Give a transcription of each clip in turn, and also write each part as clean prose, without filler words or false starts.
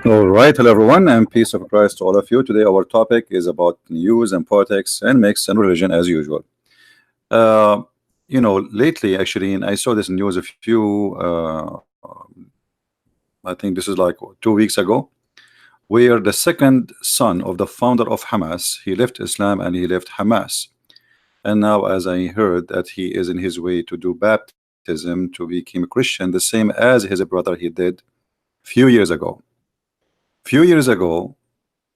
All right, hello everyone, and peace of Christ to all of you. Today our topic is about news and politics and mix and religion as usual. Uh, lately actually, and I saw this news a few, I think this is like 2 weeks ago, where the second son of the founder of Hamas, he left Islam and he left Hamas. And now, as I heard, that he is in his way to do baptism to become a Christian, the same as his brother he did few years ago. Few years ago,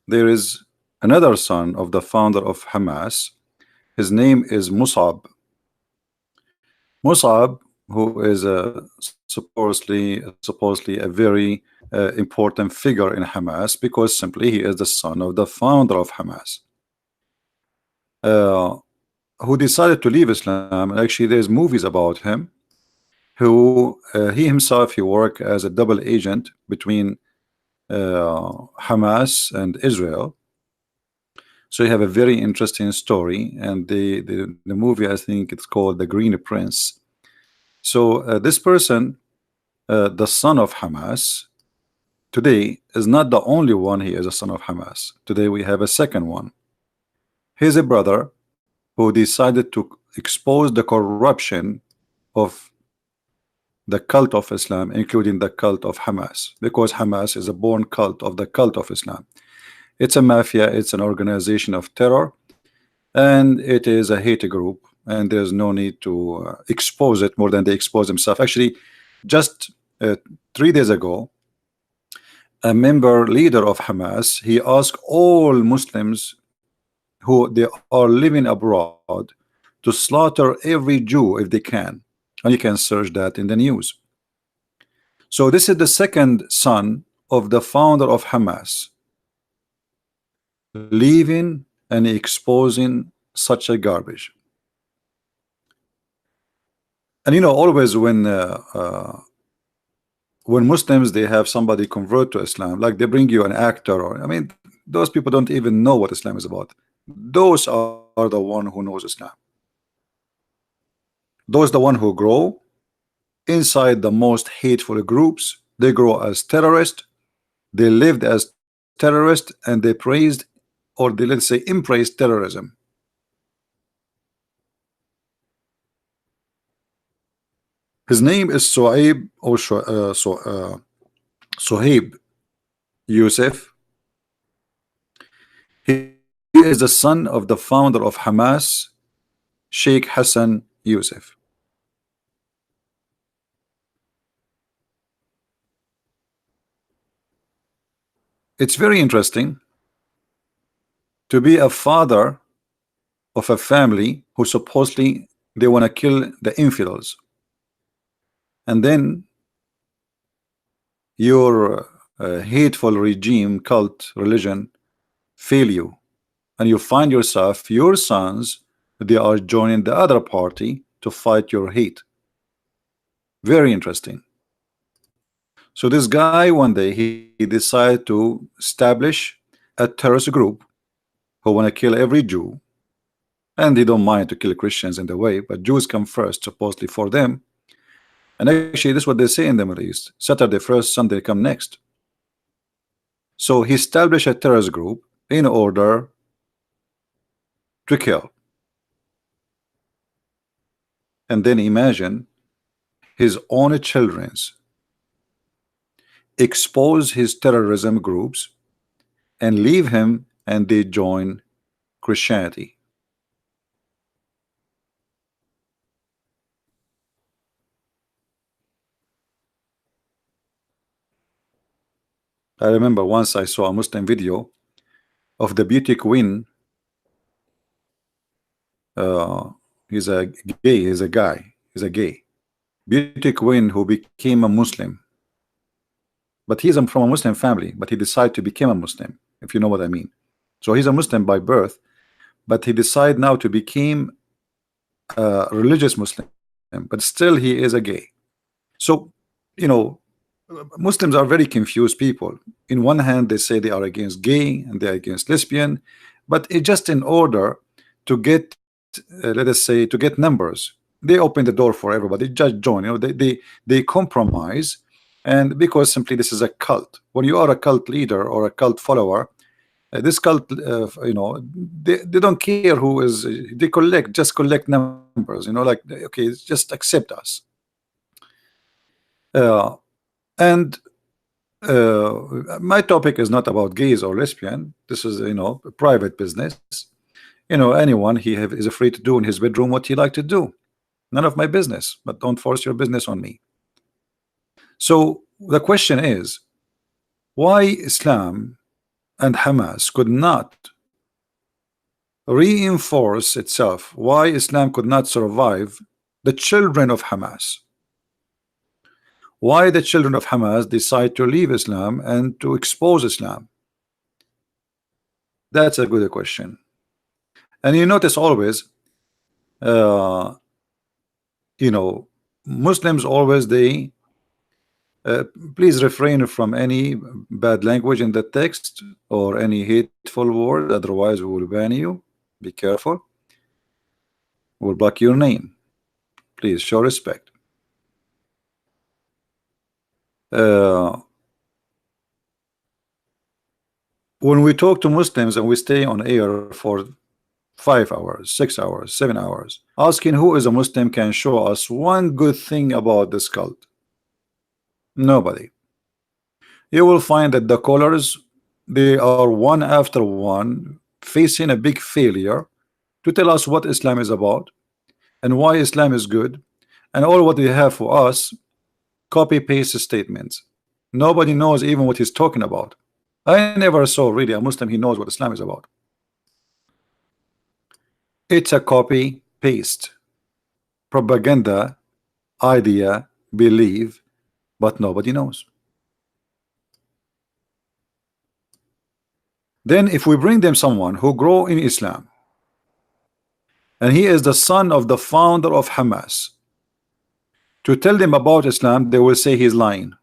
there is another son of the founder of Hamas. His name is Musab. Musab, who is supposedly a very important figure in Hamas, because simply he is the son of the founder of Hamas, who decided to leave Islam. Actually, there's movies about him, who he himself, he worked as a double agent between Hamas and Israel. So you have a very interesting story, and the movie, I think it's called The Green Prince. So this person, the son of Hamas, today is not the only one. He is a son of Hamas. Today we have a second one. He's a brother who decided to expose the corruption of the cult of Islam, including the cult of Hamas, because Hamas is a born cult of the cult of Islam. It's a mafia, it's an organization of terror, and it is a hate group, and there's no need to expose it more than they expose themselves. Actually, just 3 days ago, a leader of Hamas, he asked all Muslims who they are living abroad to slaughter every Jew if they can. And you can search that in the news. So this is the second son of the founder of Hamas, leaving and exposing such a garbage. And always when Muslims, they have somebody convert to Islam, like they bring you an actor, or those people don't even know what Islam is about. Those are the one who knows Islam. Those the one who grow inside the most hateful groups. They grow as terrorists, they lived as terrorists, and they praised, or they, let's say, embraced terrorism. His name is Suhaib, or Suhaib Yousef. He is the son of the founder of Hamas, Sheikh Hassan Yousef. It's very interesting to be a father of a family who supposedly they want to kill the infidels, and then your hateful regime, cult, religion fail you, and you find yourself, your sons, they are joining the other party to fight your hate. Very interesting. So this guy, one day he decided to establish a terrorist group who want to kill every Jew, and they don't mind to kill Christians in the way, but Jews come first, supposedly, for them. And actually this is what they say in the Middle East: Saturday first, Sunday come next. So he established a terrorist group in order to kill. And then imagine his own children's expose his terrorism groups and leave him, and they join Christianity. I remember once I saw a Muslim video of the beauty queen. He's a gay, he's a guy, he's a gay beauty queen who became a Muslim, but he's from a Muslim family, but he decided to become a Muslim, if you know what I mean. So he's a Muslim by birth, but he decided now to become a religious Muslim, but still he is a gay. So Muslims are very confused people. In one hand they say they are against gay and they're against lesbian, but it just in order to get let us say to get numbers, they open the door for everybody, just join. They compromise And because simply this is a cult. When you are a cult leader or a cult follower, this cult, they don't care who is. They just collect numbers. Like, okay, just accept us. Uh, and my topic is not about gays or lesbian. This is, a private business. Anyone is free to do in his bedroom what he like to do. None of my business. But don't force your business on me. So the question is, why Islam and Hamas could not reinforce itself? Why Islam could not survive the children of Hamas? Why the children of Hamas decide to leave Islam and to expose Islam? That's a good question. And you notice always, uh, Muslims always uh, please refrain from any bad language in the text or any hateful word, otherwise we will ban you. Be careful. We'll block your name. Please show respect. Uh, when we talk to Muslims and we stay on air for 5 hours, 6 hours, 7 hours, asking who is a Muslim can show us one good thing about this cult. Nobody. You will find that the callers, they are one after one facing a big failure to tell us what Islam is about and why Islam is good, and all what they have for us, copy paste statements. Nobody knows even what he's talking about. I never saw really a Muslim he knows what Islam is about. It's a copy paste propaganda idea believe, but nobody knows. Then if we bring them someone who grow in Islam and he is the son of the founder of Hamas, to tell them about Islam, they will say he's lying.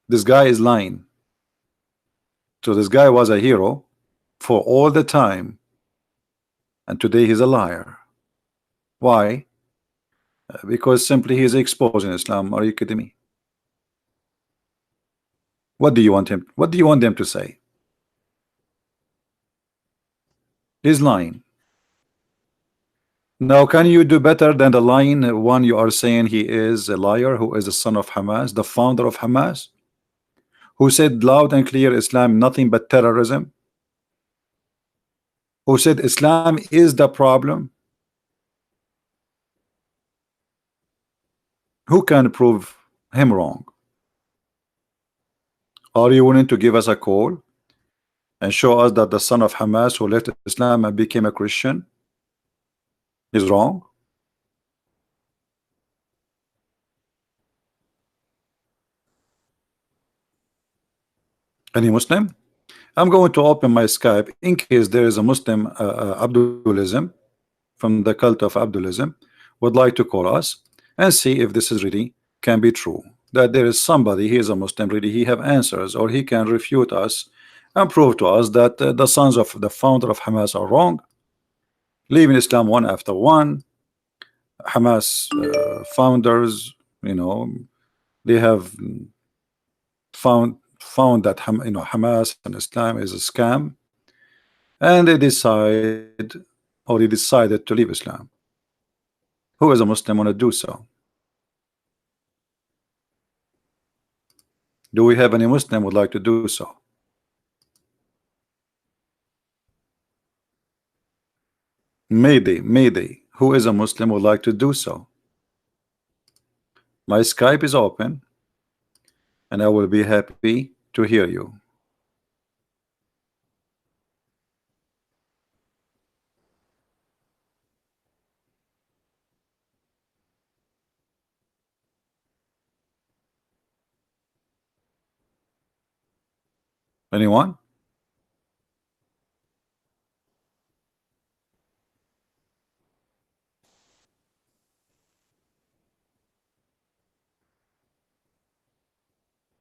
This guy is lying. So this guy was a hero for all the time, and today he's a liar. Why? Because simply he is exposing Islam. Are you kidding me? What do you want him? What do you want them to say? He's lying. Now, can you do better than the lying one you are saying he is a liar, who is the son of Hamas, the founder of Hamas, who said loud and clear Islam nothing but terrorism, who said Islam is the problem? Who can prove him wrong? Are you willing to give us a call and show us that the son of Hamas who left Islam and became a Christian is wrong? Any Muslim? I'm going to open my Skype in case there is a Muslim Abdulism from the cult of Abdulism would like to call us and see if this is really can be true, that there is somebody, he is a Muslim, really he have answers, or he can refute us and prove to us that the sons of the founder of Hamas are wrong, leaving Islam one after one. Hamas founders, they have found that Hamas and Islam is a scam, and they decided to leave Islam. Who is a Muslim want to do so? Do we have any Muslim would like to do so? Mayday. Who is a Muslim would like to do so? My Skype is open, and I will be happy to hear you. Anyone?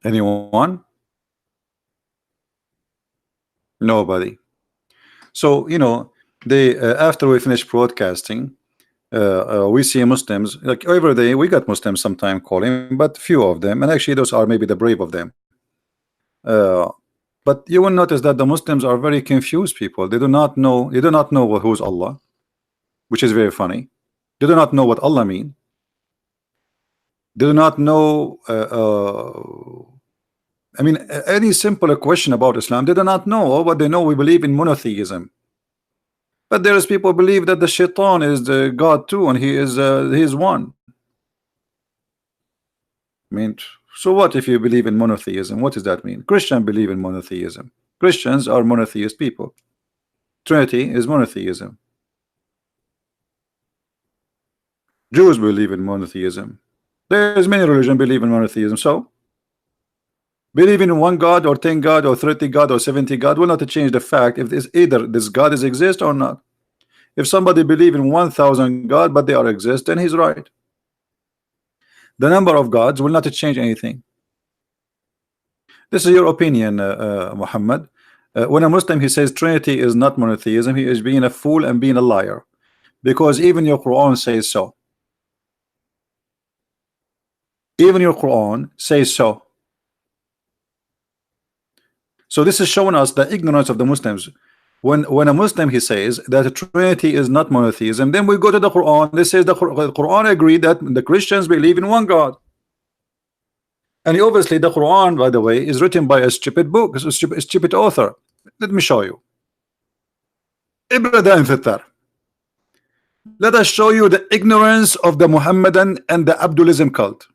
Anyone? Nobody. So they after we finish broadcasting, we see Muslims like every day. We got Muslims sometime calling, but few of them, and actually those are maybe the brave of them. But you will notice that the Muslims are very confused people. They do not know. They do not know who's Allah, which is very funny. They do not know what Allah mean. They do not know. I mean, any simple question about Islam, they do not know. But they know we believe in monotheism. But there is people believe that the shaitan is the God too, and he is one. I mean, so what if you believe in monotheism? What does that mean? Christians believe in monotheism. Christians are monotheist people. Trinity is monotheism. Jews believe in monotheism. There's many religions believe in monotheism. So believing in one God or 10 God or 30 God or 70 God will not change the fact if this either this God is exist or not. If somebody believe in 1,000 God but they are exist, then he's right. The number of gods will not change anything. This is your opinion, Muhammad. When a Muslim he says Trinity is not monotheism, he is being a fool and being a liar, because even your Quran says so. Even your Quran says so. So this is showing us the ignorance of the Muslims. When a Muslim he says that Trinity is not monotheism, then we go to the Quran. This says the Quran agreed that the Christians believe in one God. And obviously the Quran, by the way, is written by a stupid book, a stupid author. Let me show you. Let us show you the ignorance of the Muhammadan and the Abdulism cult.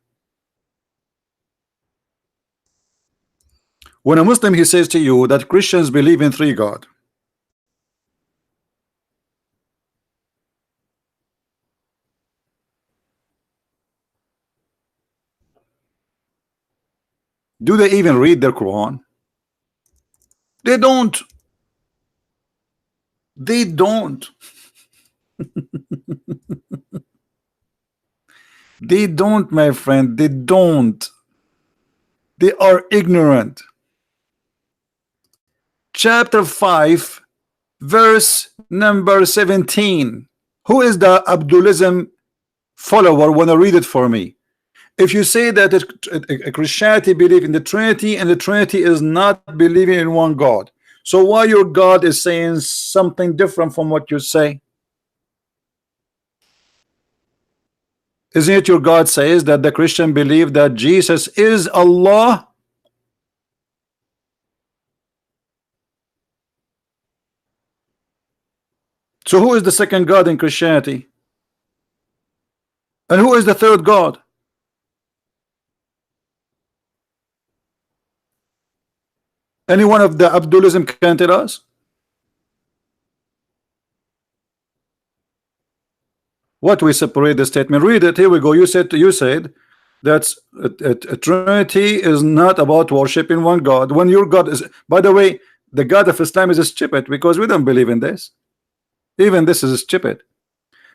When a Muslim he says to you that Christians believe in 3 God, do they even read their Quran? They don't. They don't. They don't, my friend. They don't. They are ignorant. Chapter 5, verse number 17. Who is the Abdulism follower? Want to read it for me? If you say that a Christianity believe in the Trinity and the Trinity is not believing in one God, so why your God is saying something different from what you say? Isn't it your God says that the Christian believe that Jesus is Allah? So who is the second God in Christianity? And who is the third God? Any one of the Abdulism can tell us? What we separate the statement? Read it. Here we go. You said that a Trinity is not about worshiping one God. When your God is, by the way, the God of Islam is stupid because we don't believe in this. Even this is stupid.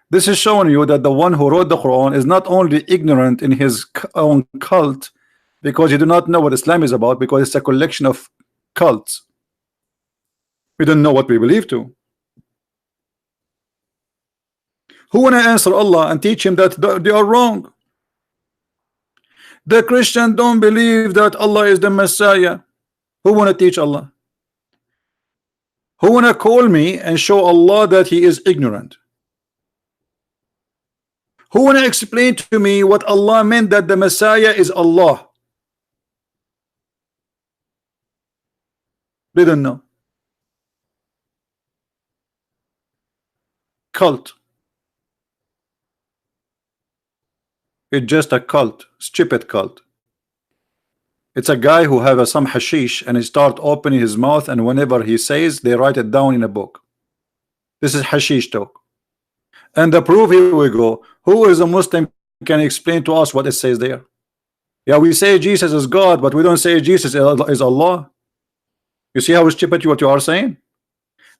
This is showing you that the one who wrote the Quran is not only ignorant in his own cult, because you do not know what Islam is about, because it's a collection of cults. We don't know what we believe to. Who want to answer Allah and teach him that they are wrong? The Christian don't believe that Allah is the Messiah. Who want to teach Allah? Who want to call me and show Allah that he is ignorant? Who want to explain to me what Allah meant that the Messiah is Allah? They don't know. Cult. It's just a cult, stupid cult. It's a guy who have some hashish and he start opening his mouth, and whenever he says, they write it down in a book. This is hashish talk. And the proof, here we go. Who is a Muslim can explain to us what it says there? Yeah, we say Jesus is God, but we don't say Jesus is Allah. You see how stupid what you are saying?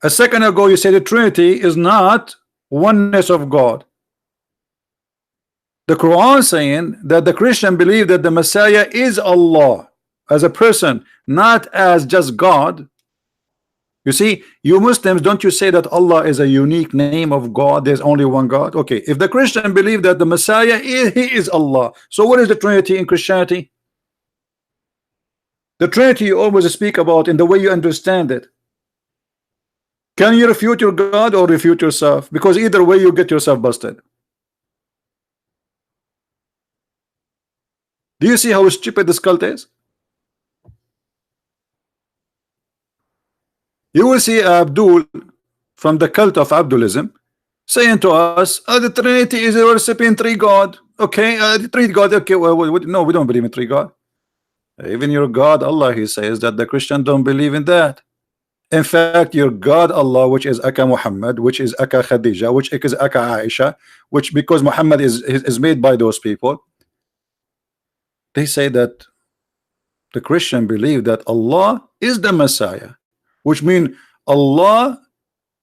A second ago you said the Trinity is not oneness of God. The Quran saying that the Christian believe that the Messiah is Allah as a person, not as just God. You see, you Muslims, don't you say that Allah is a unique name of God? There's only one God. Okay, if the Christian believe that the Messiah he is Allah, so what is the Trinity in Christianity? The Trinity you always speak about in the way you understand it. Can you refute your God or refute yourself? Because either way you get yourself busted. Do you see how stupid this cult is? You will see Abdul from the cult of Abdulism saying to us, the Trinity is worshiping three God. Okay, the three God. Okay, well, no, we don't believe in three God. Even your God Allah, he says that the Christian don't believe in that. In fact, your God Allah, which is Aka Muhammad, which is Aka Khadija, which is Aka Aisha, which because Muhammad is made by those people, they say that the Christian believe that Allah is the Messiah, which means Allah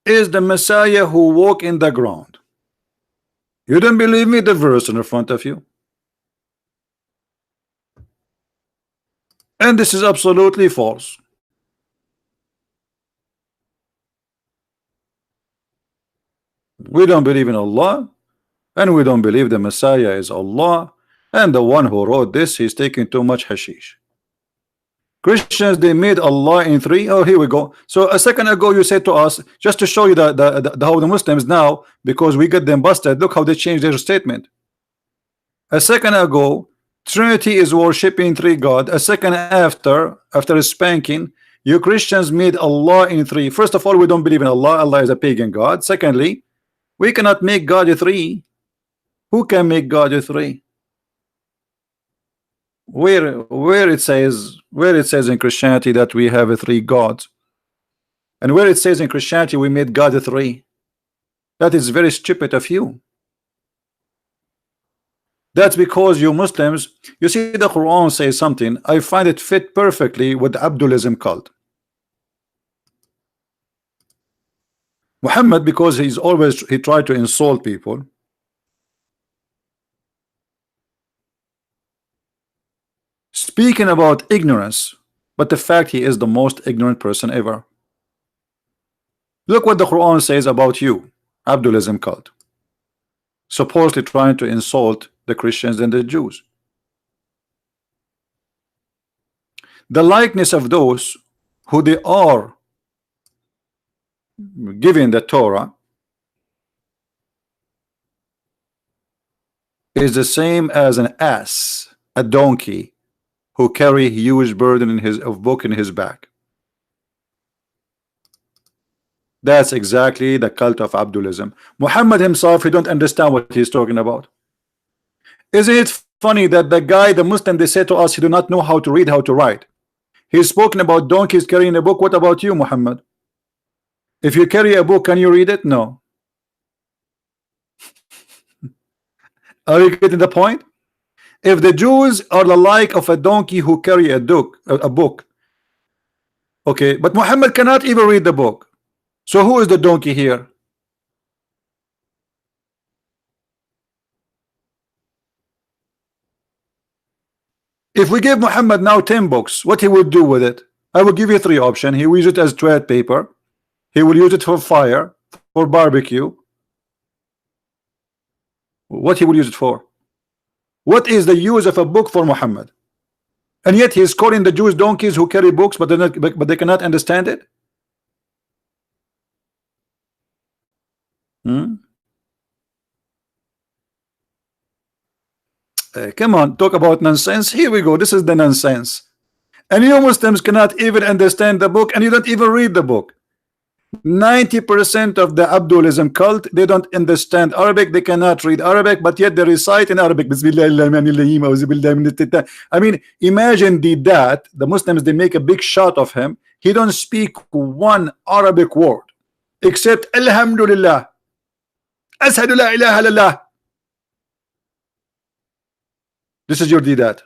is the Messiah who walk in the ground. You don't believe me? The verse in front of you. And this is absolutely false. We don't believe in Allah, and we don't believe the Messiah is Allah, and the one who wrote this, he's taking too much hashish. Christians, they made Allah in three. Oh, here we go. So a second ago you said to us, just to show you how the Muslims now, because we get them busted, look how they changed their statement. A second ago, Trinity is worshipping three God. A second after a spanking, you Christians made Allah in three. First of all, we don't believe in Allah. Allah is a pagan God. Secondly, we cannot make God a three. Who can make God a three? Where it says in Christianity that we have a three gods, and where it says in Christianity we made God a three? That is very stupid of you. That's because you Muslims, you see, the Quran says something, I find it fit perfectly with the Abdulism cult. Muhammad, because he tried to insult people, speaking about ignorance, but the fact he is the most ignorant person ever. Look what the Quran says about you, Abdulism cult, supposedly trying to insult the Christians and the Jews. The likeness of those who they are giving the Torah is the same as an ass, a donkey, who carry a huge burden of book in his back. That's exactly the cult of Abdulism. Muhammad himself, he don't understand what he's talking about. Isn't it funny that the Muslim, they say to us, he do not know how to read, how to write. He's spoken about donkeys carrying a book. What about you, Muhammad? If you carry a book, can you read it? No. Are you getting the point? If the Jews are the like of a donkey who carry a book, okay, but Muhammad cannot even read the book. So who is the donkey here? If we give Muhammad now 10 books, what he would do with it? I will give you three options. He will use it as toilet paper. He will use it for fire, for barbecue. What he will use it for? What is the use of a book for Muhammad? And yet he is calling the Jews donkeys who carry books, but they cannot understand it. Come on, talk about nonsense. Here we go. This is the nonsense. And you Muslims cannot even understand the book, and you don't even read the book. 90% of the Abdulism cult, they don't understand Arabic, they cannot read Arabic, but yet they recite in Arabic. I mean, imagine that the Muslims, they make a big shot of him. He don't speak one Arabic word except Alhamdulillah, Ashhadu la ilaha illallah. This is your Didat.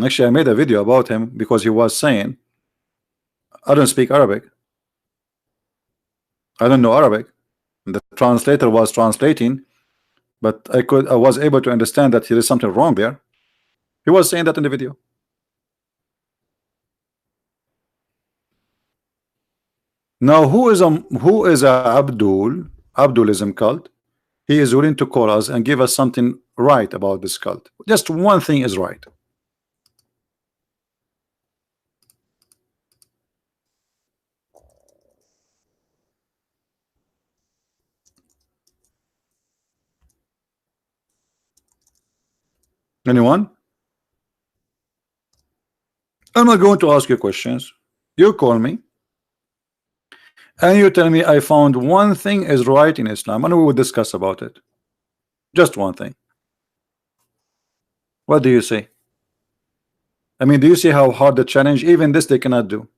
Actually, I made a video about him because he was saying, I don't speak Arabic. I don't know Arabic. The translator was translating, but I was able to understand that there is something wrong there. He was saying that in the video. Now who is a Abdulism cult? He is willing to call us and give us something right about this cult. Just one thing is right. Anyone? I'm not going to ask you questions. You call me and you tell me I found one thing is right in Islam, and we will discuss about it. Just one thing. What do you say? I mean, do you see how hard the challenge? Even this they cannot do.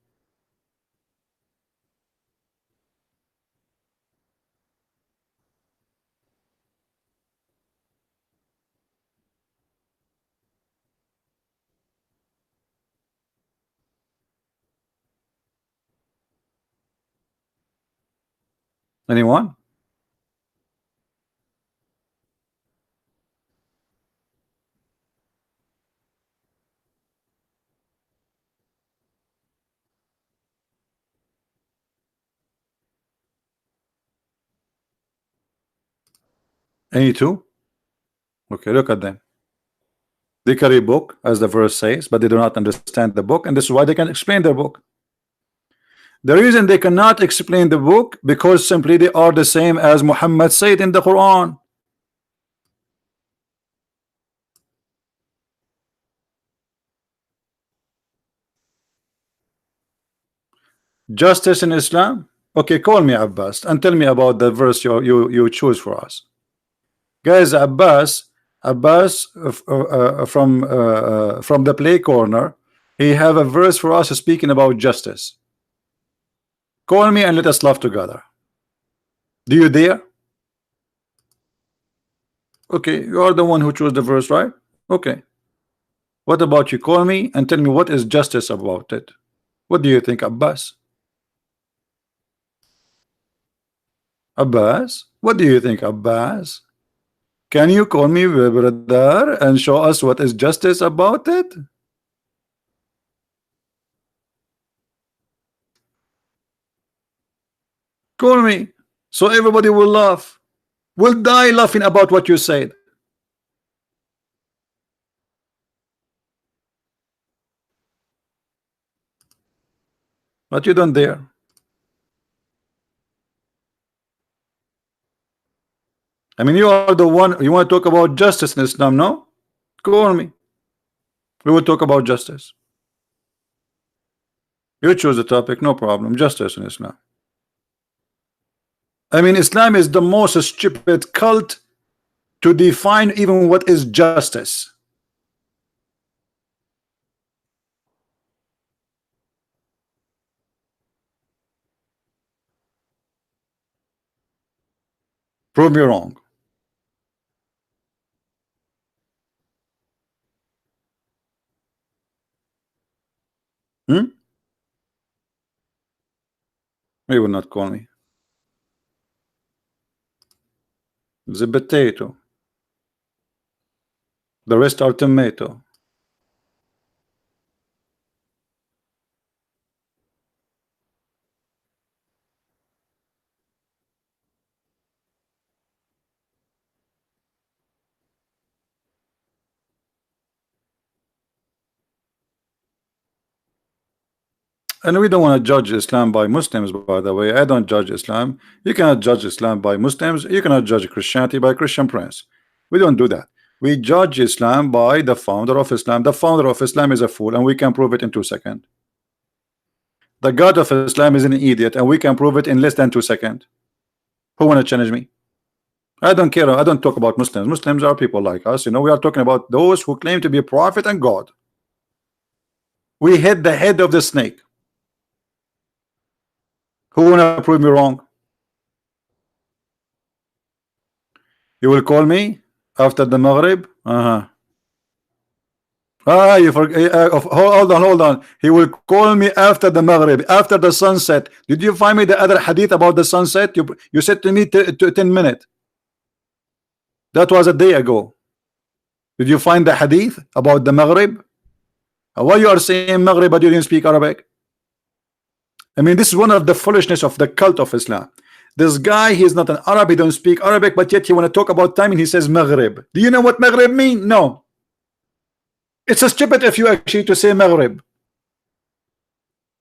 Anyone? Any two? Okay, look at them. They carry a book, as the verse says, but they do not understand the book, and this is why they can explain their book. The reason they cannot explain the book, because simply they are the same as Muhammad said in the Quran. Justice in Islam? Okay, call me Abbas and tell me about the verse you choose for us. Guys, Abbas from the play corner, he have a verse for us speaking about justice. Call me and let us laugh together. Do you dare? Okay, you are the one who chose the verse, right? Okay. What about you? Call me and tell me what is justice about it. What do you think, Abbas? Abbas? What do you think, Abbas? Can you call me brother and show us what is justice about it? Call me so everybody will laugh. We'll die laughing about what you said. But you don't dare. I mean, you are the one, you want to talk about justice in Islam, no? Call me. We will talk about justice. You choose the topic, no problem. Justice in Islam. I mean, Islam is the most stupid cult to define even what is justice. Prove me wrong. He will not call me. The potato. The rest are tomato. And we don't want to judge Islam by Muslims, by the way. I don't judge Islam. You cannot judge Islam by Muslims. You cannot judge Christianity by ChristianPrince. We don't do that. We judge Islam by the founder of Islam. The founder of Islam is a fool, and we can prove it in 2 seconds. The God of Islam is an idiot, and we can prove it in less than 2 seconds. Who want to challenge me? I don't care. I don't talk about Muslims. Muslims are people like us. You know, we are talking about those who claim to be a prophet and God. We hit the head of the snake. Who wanna prove me wrong? You will call me after the Maghrib? You forget. Hold on. He will call me after the Maghrib, after the sunset. Did you find me the other hadith about the sunset? You said to me 10 minutes. That was a day ago. Did you find the hadith about the Maghrib? Why you are saying Maghrib but you didn't speak Arabic? I mean, this is one of the foolishness of the cult of Islam. This guy, he is not an Arab, he don't speak Arabic, but yet he want to talk about time and he says Maghrib. Do you know what Maghrib mean? No. It's a stupid if you actually to say Maghrib,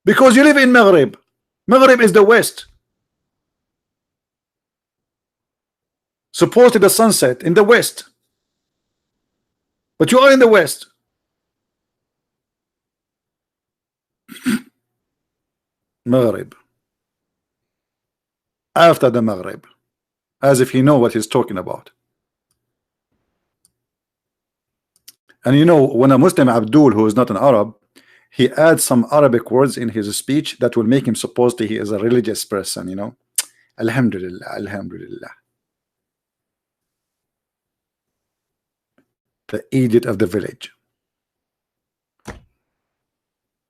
because you live in Maghrib. Maghrib is the west. Supposedly the sunset in the west, but you are in the west. Maghrib, after the Maghrib, as if he know what he's talking about. And you know, when a Muslim Abdul, who is not an Arab, he adds some Arabic words in his speech that will make him supposed he is a religious person, you know. Alhamdulillah, Alhamdulillah. The idiot of the village.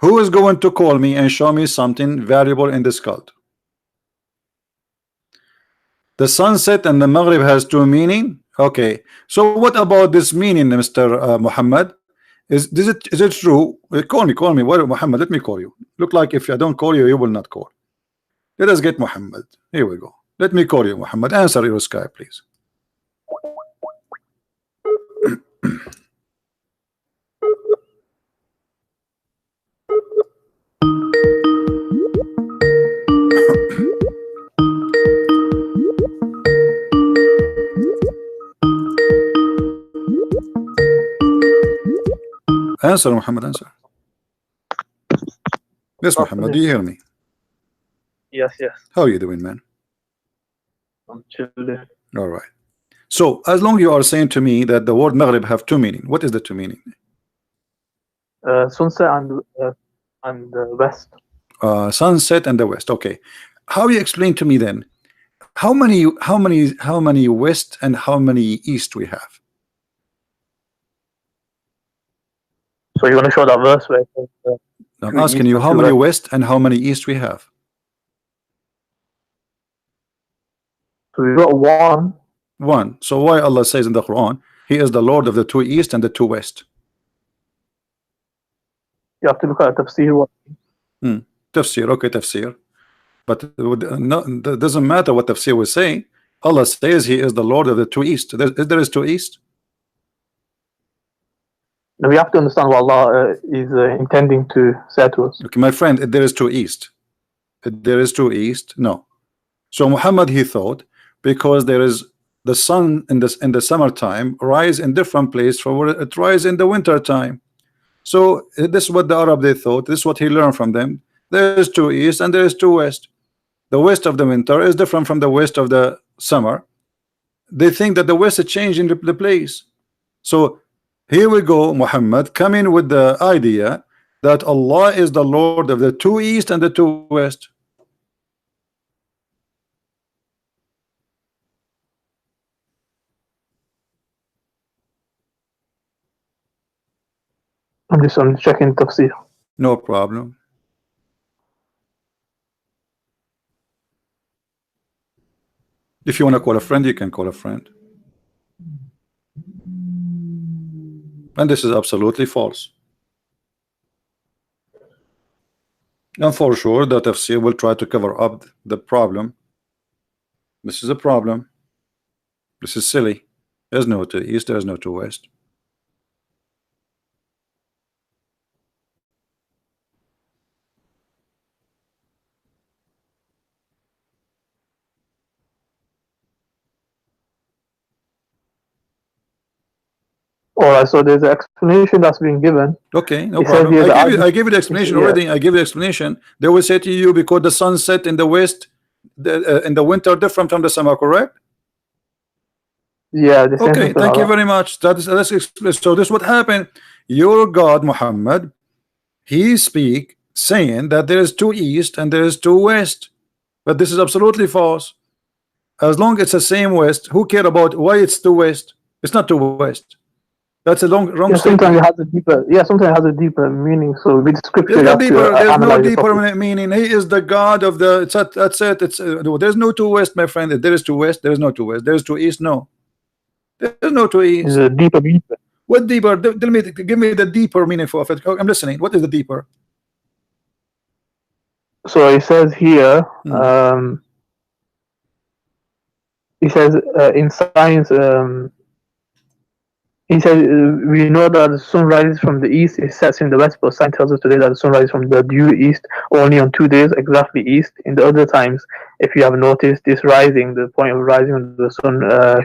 Who is going to call me and show me something valuable in this cult? The sunset and the Maghrib has two meaning. Okay, so what about this meaning, Mr. Muhammad? Is it true? Call me. What, Muhammad? Let me call you. Look like if I don't call you, you will not call. Let us get Muhammad. Here we go. Let me call you, Muhammad. Answer your Skype, please. Answer, Muhammad, answer. Yes, Muhammad, do you hear me? Yes. How are you doing, man? I'm chilling. All right. So, as long you are saying to me that the word Maghrib have two meaning, what is the two meaning? Sunset and west. Sunset and the west. Okay. How you explain to me then? How many west and how many east we have? So you want to show that verse where it says, I'm asking you how many west and how many east we have. So we got one. So why Allah says in the Quran, He is the Lord of the two east and the two west? You have to look at tafsir. Tafsir, okay, tafsir. But no, it doesn't matter what tafsir will say. Allah says He is the Lord of the two east. There is two east. Now we have to understand what Allah is intending to say to us. Okay, my friend, there is two east. There is two east. No. So Muhammad, he thought, because there is the sun in the summertime rise in different place from where it rise in the winter time. So this is what the Arab they thought. This is what he learned from them. There is two east and there is two west. The west of the winter is different from the west of the summer. They think that the west is changing the place. So here we go, Muhammad coming with the idea that Allah is the Lord of the two east and the two west. I'm checking tafsir. No problem. If you want to call a friend, you can call a friend. And this is absolutely false. And for sure, the tafsir will try to cover up the problem. This is a problem. This is silly. There's no to east, there's no to west. Alright, so there's an explanation that's been given. Okay, no problem. I gave you the explanation already. I gave you the explanation. They will say to you, because the sun set in the west, in the winter different from the summer, correct? Yeah. Okay, thank you very much. So this is what happened. Your God, Muhammad, he speak saying that there is two east and there is two west. But this is absolutely false. As long as it's the same west, who care about why it's two west? It's not two west. That's a wrong sometimes it has a deeper sometimes it has a deeper meaning. So with scripture there's no deeper meaning. He is the God of the that's it. There's no two west, my friend. There is two west, there is no two west, there is two east, no. There's no to It's east. a deeper meaning. What deeper? Tell me, give me the deeper meaning of it. I'm listening. What is the deeper? So it says here, he says in science, he says we know that the sun rises from the east, it sets in the west, but science tells us today that the sun rises from the due east only on 2 days, exactly east. In the other times, if you have noticed, this rising, the point of rising of the sun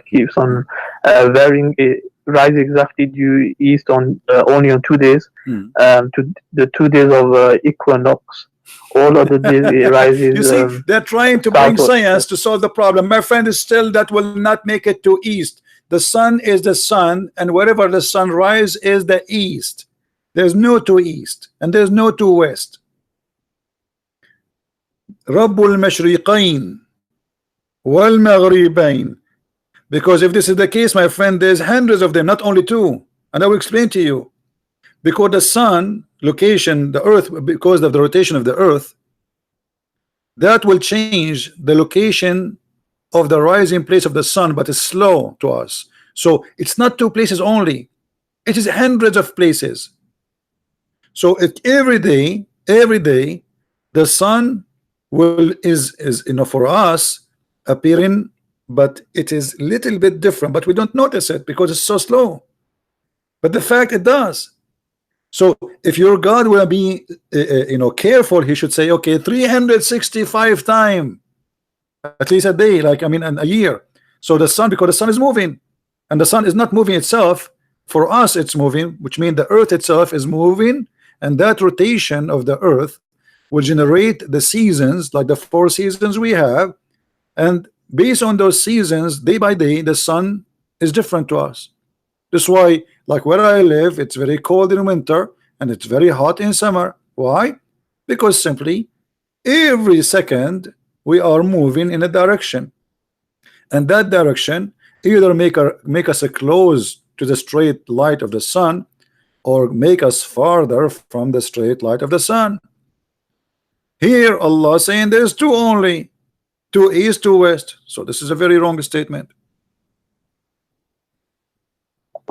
keeps on varying. It rises exactly due east on only on 2 days, to the 2 days of equinox. All other days it rises. You see, they're trying to bring science to solve the problem. My friend, is still that will not make it to east. The sun is the sun, and wherever the sun rises is the east. There's no to east, and there's no to west. Rabbul Mashriqain wal Maghribain. Because if this is the case, my friend, there's hundreds of them, not only two. And I will explain to you. Because the sun location, the earth, because of the rotation of the earth, that will change the location of the rising place of the sun, but it's slow to us. So it's not two places only, it is hundreds of places. So every day the sun is for us appearing, but it is little bit different, but we don't notice it because it's so slow. But the fact it does. So if your God will be careful, he should say, okay, 365 times at least a day, like a year. So the sun, because the sun is moving, and the sun is not moving itself, for us it's moving, which means the earth itself is moving, and that rotation of the earth will generate the seasons, like the 4 seasons we have, and based on those seasons, day by day, the sun is different to us. That's why, like where I live, it's very cold in winter and it's very hot in summer. Why? Because simply every second we are moving in a direction, and that direction either make us close to the straight light of the sun, or make us farther from the straight light of the sun. Here Allah saying there's two only, to east, to west. So this is a very wrong statement.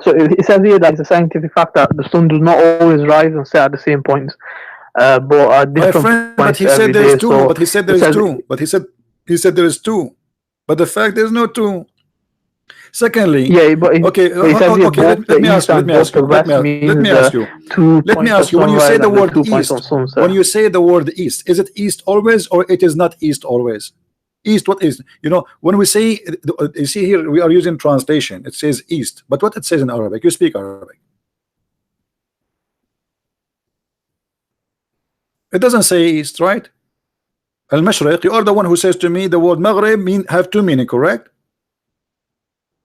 So it says here that it's a scientific fact that the sun does not always rise and set at the same points, but at different points. But he said there's two. So but he said there's two. But he said there is two. But the fact there's no two. Secondly, yeah, but okay, let me ask you. When you say the word east, when you say the word east, is it east always, or it is not east always? East, what is, when we say, you see here we are using translation, it says east, but what it says in Arabic, you speak Arabic, it doesn't say east, right? Al-Mashriq, you are the one who says to me the word Maghrib have two meaning, correct?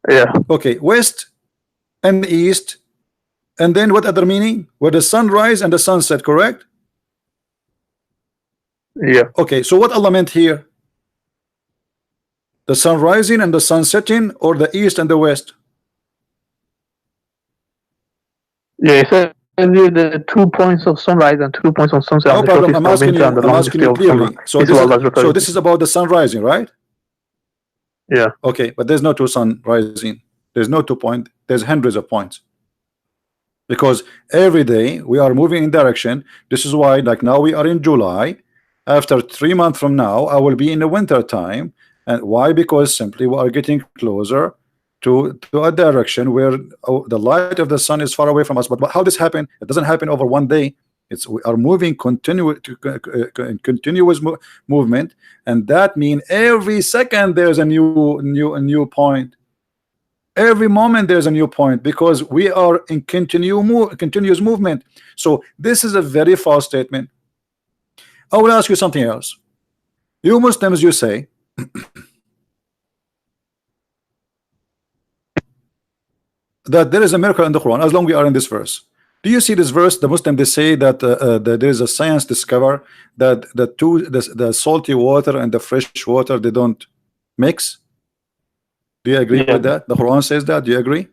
Yeah. Okay, west and east, and then what other meaning? Where the sunrise and the sunset, correct? Yeah. Okay, so what Allah meant here? The sun rising and the sun setting, or the east and the west? Yeah, it says the 2 points of sunrise and 2 points of sunset. No problem. I'm asking you clearly. So this is about the sun rising, right? Yeah. Okay, but there's no two sun rising. There's no 2 point. There's hundreds of points. Because every day we are moving in direction. This is why, like now we are in July. After 3 months from now, I will be in the winter time. And why? Because simply we are getting closer to a direction where the light of the sun is far away from us. But how this happen? It doesn't happen over one day. We are moving continuous movement, and that means every second there's a new point. Every moment there's a new point, because we are in continuous movement. So this is a very false statement. I will ask you something else. You Muslims, you say that there is a miracle in the Quran. As long as we are in this verse, do you see this verse? The Muslims, they say that, that there is a science discover that the salty water and the fresh water, they don't mix. Do you agree with that? The Quran says that. Do you agree?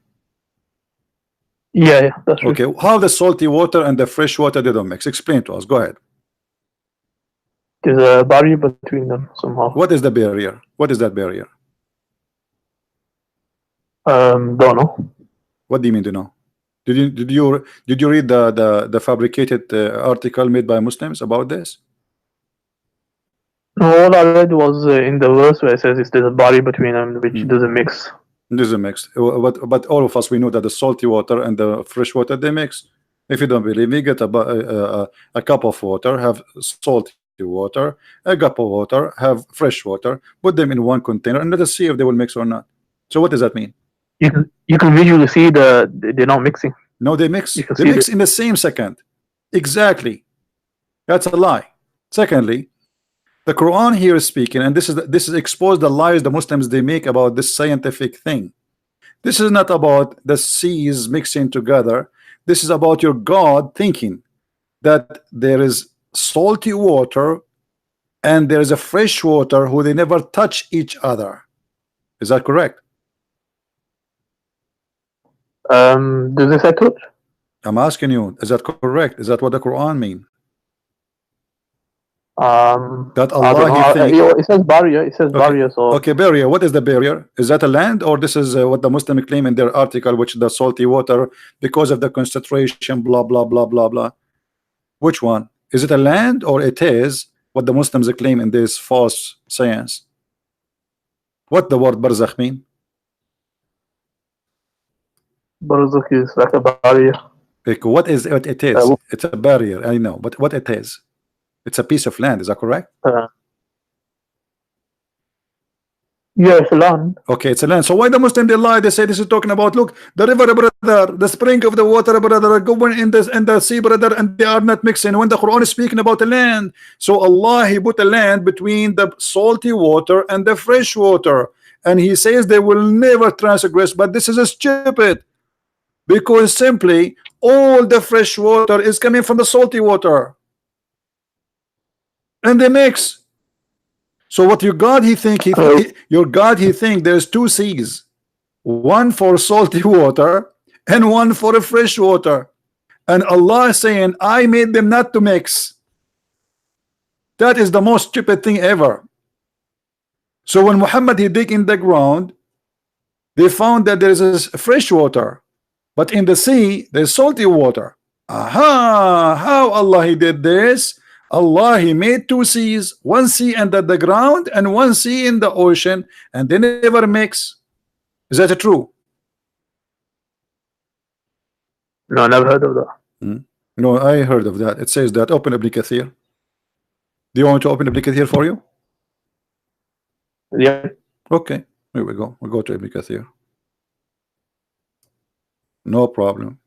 Yeah, that's true. Okay, how the salty water and the fresh water, they don't mix? Explain to us. Go ahead. There's a barrier between them somehow. What is the barrier? What is that barrier? Don't know. What do you mean, do you know? Did you read the fabricated article made by Muslims about this? No, all I read was in the verse where it says there's a body between them which doesn't mix. This is a mix, but all of us, we know that the salty water and the fresh water, they mix. If you don't believe me, get a cup of water, have salty water, a cup of water, have fresh water, put them in one container, and let us see if they will mix or not. So what does that mean? You can visually see they're not mixing. No, they mix. You can They see mix in the same second. Exactly. That's a lie. Secondly, the Quran here is speaking, and this is exposed the lies the Muslims they make about this scientific thing. This is not about the seas mixing together. This is about your God thinking that there is salty water and there is a fresh water who they never touch each other. Is that correct? Does it say touch? I'm asking you, is that correct? Is that what the Quran mean? That Allah it says barrier. It says okay. barrier. So okay, barrier. What is the barrier? Is that a land, or this is what the Muslim claim in their article, which the salty water because of the concentration, blah blah blah blah blah. Which one? Is it a land, or it is what the Muslims claim in this false science? What the word barzakh mean? barzakh is like a barrier. Like, what is it? It is. It's a barrier. I know, but what it is? It's a piece of land. Is that correct? Yeah, it's a land. Okay, it's a land. So why the Muslim they lie? They say this is talking about, look, the river, brother, the spring of the water, brother, going in the sea, brother, and they are not mixing. When the Quran is speaking about the land, so Allah He put a land between the salty water and the fresh water, and He says they will never transgress. But this is a stupid, because simply all the fresh water is coming from the salty water, and they mix. So what your God he think your God he think there's two seas, one for salty water and one for the fresh water, and Allah is saying I made them not to mix. That is the most stupid thing ever. So when Muhammad he dig in the ground, they found that there is fresh water, but in the sea there's salty water. Aha, how Allah he did this? Allah He made two seas, one sea under the ground and one sea in the ocean, and they never mix. Is that true? No, I never heard of that. No, I heard of that. It says that. Open Ibn Kathir. Do you want me to open Ibn Kathir for you? Yeah. Okay, here we go. We'll go to Ibn Kathir. No problem.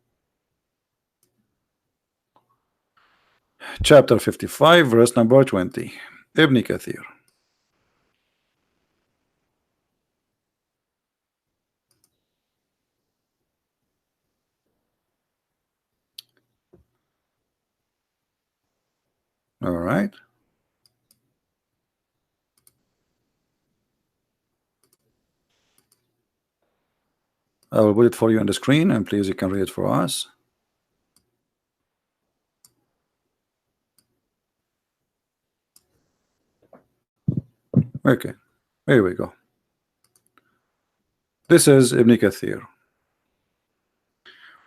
Chapter 55, verse number 20. Ibn Kathir. All right. I will put it for you on the screen, and please you can read it for us. Okay, here we go. This is Ibn Kathir.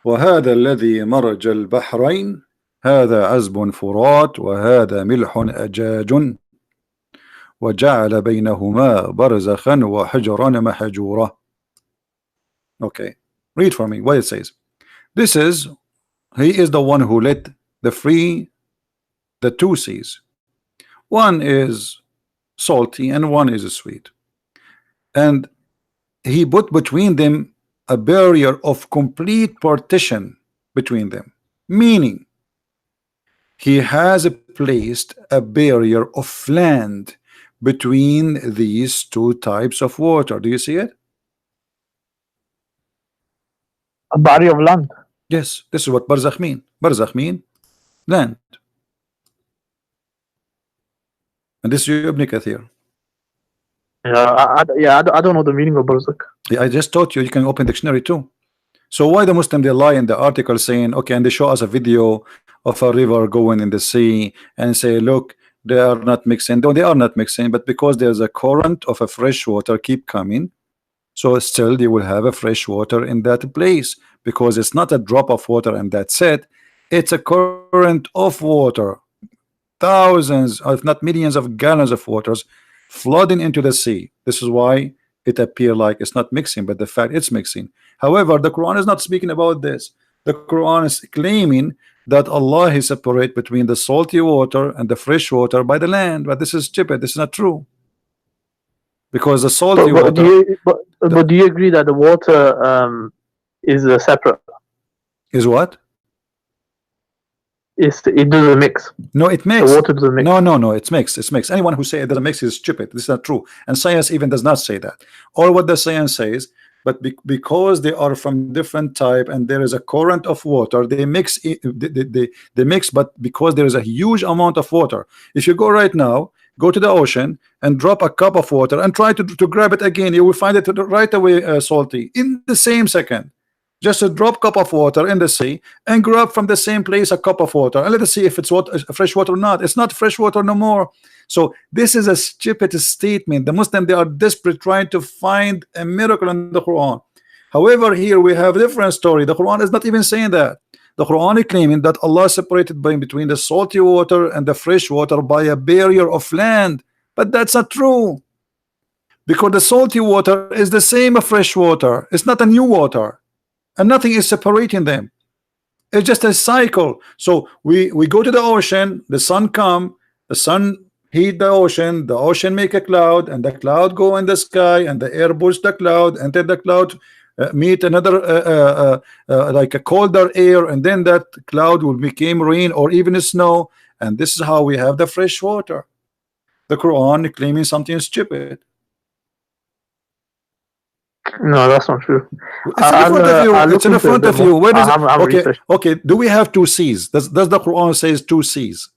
وهذا الذي مرج البحرين هذا عذب فرات وهذا ملح أجاج وجعل بينهما برزخا وحجرا محجورا. Okay, read for me what it says. This is, he is the one who let the two seas. One is salty and one is sweet, and he put between them a barrier of complete partition between them, meaning he has placed a barrier of land between these two types of water. Do you see it? A barrier of land. Yes, this is what barzakh mean. Barzakh mean land. And this is Ibn Kathir. I don't know the meaning of barzakh. Yeah, I just taught you. You can open dictionary too. So why the Muslim they lie in the article saying, okay, and they show us a video of a river going in the sea and say, look, they are not mixing. No, they are not mixing, but because there's a current of a fresh water keep coming, So still they will have a fresh water in that place, because it's not a drop of water and that's it. It's a current of water, thousands if not millions of gallons of waters flooding into the sea. This is why it appear like it's not mixing, but the fact it's mixing. However, the Quran is not speaking about this. The Quran is claiming that Allah is separate between the salty water and the fresh water by the land, but this is stupid. This is not true, because the salty But water do you agree that the water is separate? is what? It doesn't mix. No, it The makes. water doesn't mix. No, it's mixed. It's mixed. Anyone who say it doesn't mix is stupid. This is not true. And science even does not say that. Or what the science says, but because they are from different type and there is a current of water, they mix. They mix, but because there is a huge amount of water. If you go right now, go to the ocean and drop a cup of water and try to grab it again, you will find it right away salty in the same second. Just a drop cup of water in the sea and grab from the same place a cup of water and let us see if it's fresh water or not. It's not fresh water no more. So this is a stupid statement. The Muslim, they are desperate trying to find a miracle in the Quran. However, here we have a different story. The Quran is not even saying that. The Quran is claiming that Allah separated between the salty water and the fresh water by a barrier of land, but that's not true, because the salty water is the same as fresh water. It's not a new water, and nothing is separating them. It's just a cycle. So we go to the ocean, the sun come, the sun heat the ocean make a cloud, and the cloud go in the sky, and the air push the cloud, and then the cloud meet another like a colder air, and then that cloud will become rain or even snow, and this is how we have the fresh water. The Quran claiming something stupid. No, that's not true. It's in front of you. It's in front of you. Where is it? Okay, researched. okay. Do we have two seas? Does the Quran says two seas?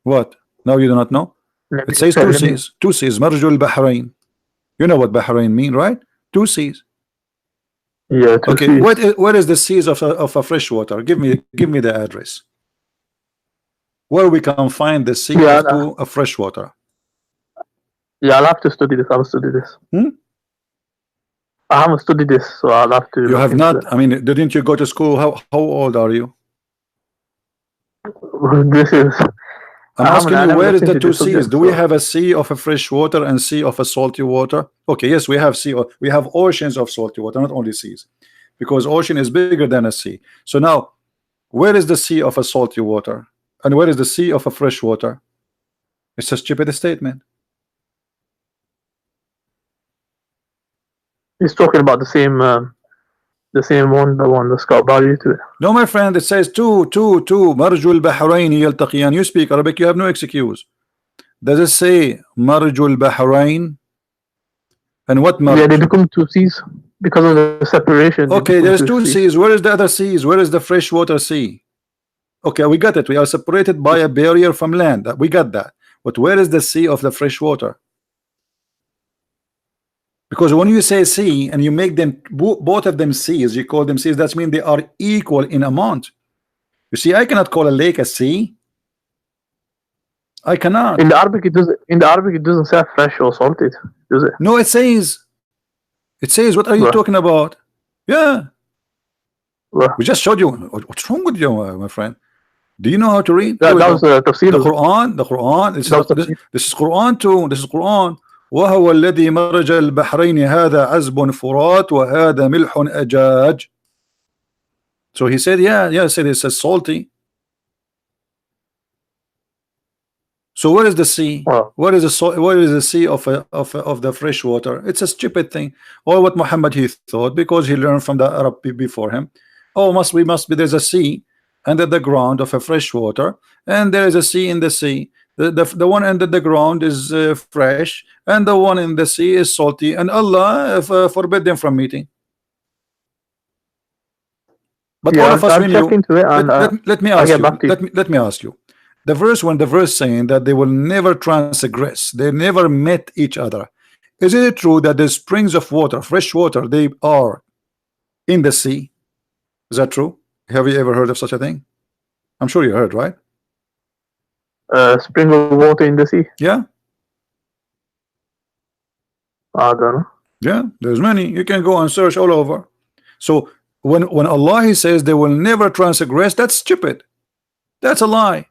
What? No, you do not know. It says two seas. Two seas. Marjul Bahrain. You know what Bahrain mean, right? Two seas. Yeah. Okay. What is the seas of a fresh water? Give me the address. Where we can find the sea of fresh water. Yeah, I'll have to study this. I'll study this. I haven't studied this, so I'll have to. You have not? I mean, didn't you go to school? How old are you? This is. I'm asking you, where is the two seas? Do we have a sea of a fresh water and sea of a salty water? Okay, yes, we have sea. We have oceans of salty water, not only seas, because ocean is bigger than a sea. So now, where is the sea of a salty water, and where is the sea of a fresh water? It's a stupid statement. He's talking about the same one, the one that's got value to it. No, my friend, it says two. Marjul Bahrain yaltaqiyan. You speak Arabic, you have no excuse. Does it say Marjul Bahrain? And what Marj? Yeah, they become two seas because of the separation. Okay, there's two seas. Where is the other seas? Where is the freshwater sea? Okay, we got it. We are separated by a barrier from land. We got that. But where is the sea of the fresh water? Because when you say sea and you make them both of them seas, you call them seas, that means they are equal in amount. You see, I cannot call a lake a sea. I cannot. In the Arabic, it doesn't say fresh or salted, does it? No, it says. It says. What are you talking about? Yeah. We just showed you. What's wrong with you, my friend? Do you know how to read? That was tafsir. The Quran. This is Quran too. This is Quran. وهو الذي مرج البحرين هذا عذب فرات وهذا ملح أجاج. So he said, yeah, said it says salty. So where is the sea? Wow. Where is the sea of the fresh water? It's a stupid thing. Or what Muhammad he thought, because he learned from the Arab before him. Oh, must be there's a sea under the ground of a fresh water, and there is a sea in the sea. The one under the ground is fresh, and the one in the sea is salty, and Allah forbid them from meeting. But all of us, we knew. Let me ask you. The verse saying that they will never transgress, they never met each other. Is it true that the springs of water, fresh water, they are in the sea? Is that true? Have you ever heard of such a thing? I'm sure you heard, right? spring of water in the sea? Yeah, I don't know. yeah, there's many. You can go and search all over. So when Allah he says they will never transgress, that's stupid. That's a lie.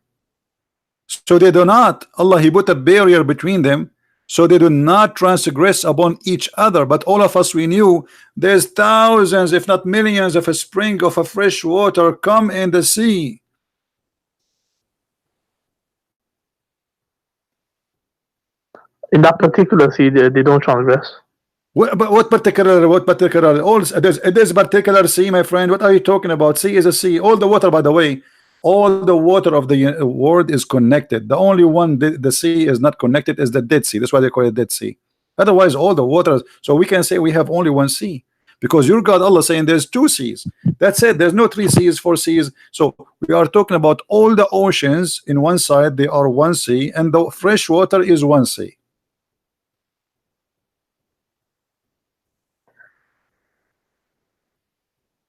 So they do not. Allah he put a barrier between them, so they do not transgress upon each other. But all of us we knew there's thousands, if not millions, of a spring of a fresh water come in the sea. In that particular sea, they don't transgress. But what particular? What particular? All there's particular sea, my friend. What are you talking about? Sea is a sea. All the water, by the way, all the water of the world is connected. The only one the sea is not connected is the Dead Sea. That's why they call it Dead Sea. Otherwise, all the waters. So we can say we have only one sea because your God Allah saying there's two seas. That's it. There's no three seas, four seas. So we are talking about all the oceans in one side. They are one sea, and the fresh water is one sea.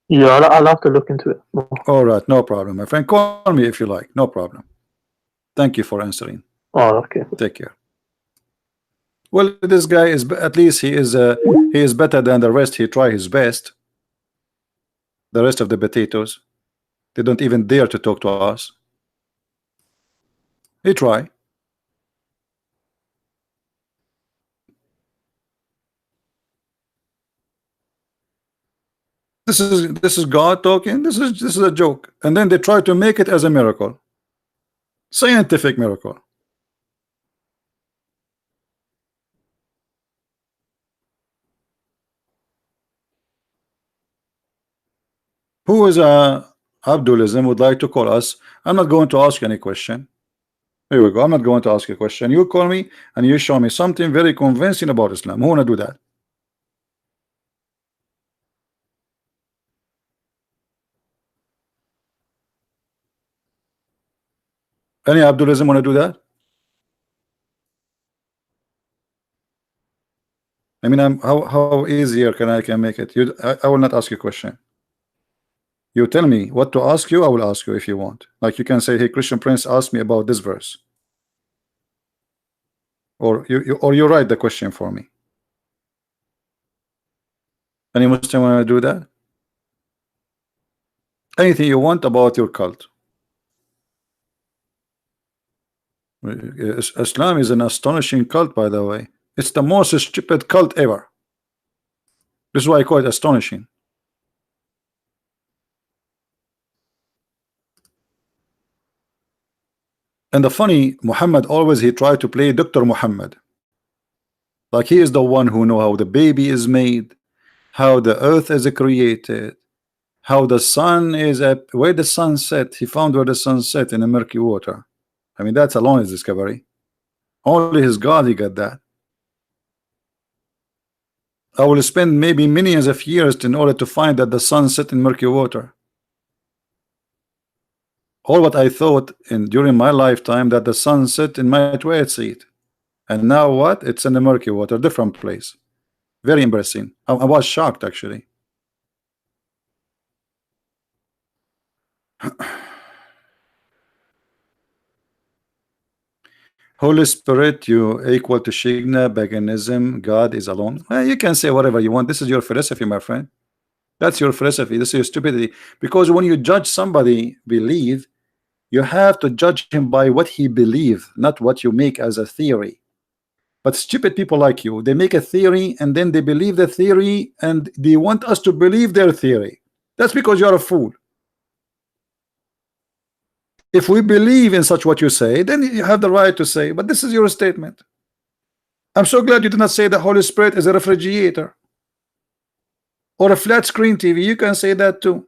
Yeah, I'll have to look into it more. All right, no problem, my friend. Call me if you like, no problem. Thank you for answering. Oh, okay. Take care. Well, this guy is at least he is better than the rest. He try his best. The rest of the potatoes, they don't even dare to talk to us. He try. This is God talking. This is a joke, and then they try to make it as a miracle, scientific miracle. Who is Abdulism would like to call us? I'm not going to ask any question. Here we go. I'm not going to ask a question. You call me and you show me something very convincing about Islam. Who wanna do that? Any Abdulism wanna do that? I mean, how easier can I make it? I will not ask you a question. You tell me what to ask you, I will ask you if you want. Like you can say, hey, Christian Prince asked me about this verse. Or you write the question for me. Any Muslim want to do that? Anything you want about your cult. Islam is an astonishing cult, by the way. It's the most stupid cult ever. This is why I call it astonishing. And the funny, Muhammad always he tried to play Dr. Muhammad. Like he is the one who know how the baby is made, how the earth is created, how the sun is where the sun set. He found where the sun set in the murky water. I mean, that's alone his discovery. Only his God he got that. I will spend maybe millions of years in order to find that the sun set in murky water. All what I thought during my lifetime that the sun set in my toilet seat, and now what? It's in the murky water, different place. Very embarrassing. I was shocked actually. Holy Spirit, you equal to Shigna, paganism, God is alone. You can say whatever you want. This is your philosophy, my friend. That's your philosophy. This is your stupidity. Because when you judge somebody believe, you have to judge him by what he believes, not what you make as a theory. But stupid people like you, they make a theory and then they believe the theory and they want us to believe their theory. That's because you're a fool. If we believe in such what you say, then you have the right to say, but this is your statement. I'm so glad you did not say the Holy Spirit is a refrigerator or a flat screen TV. You can say that too.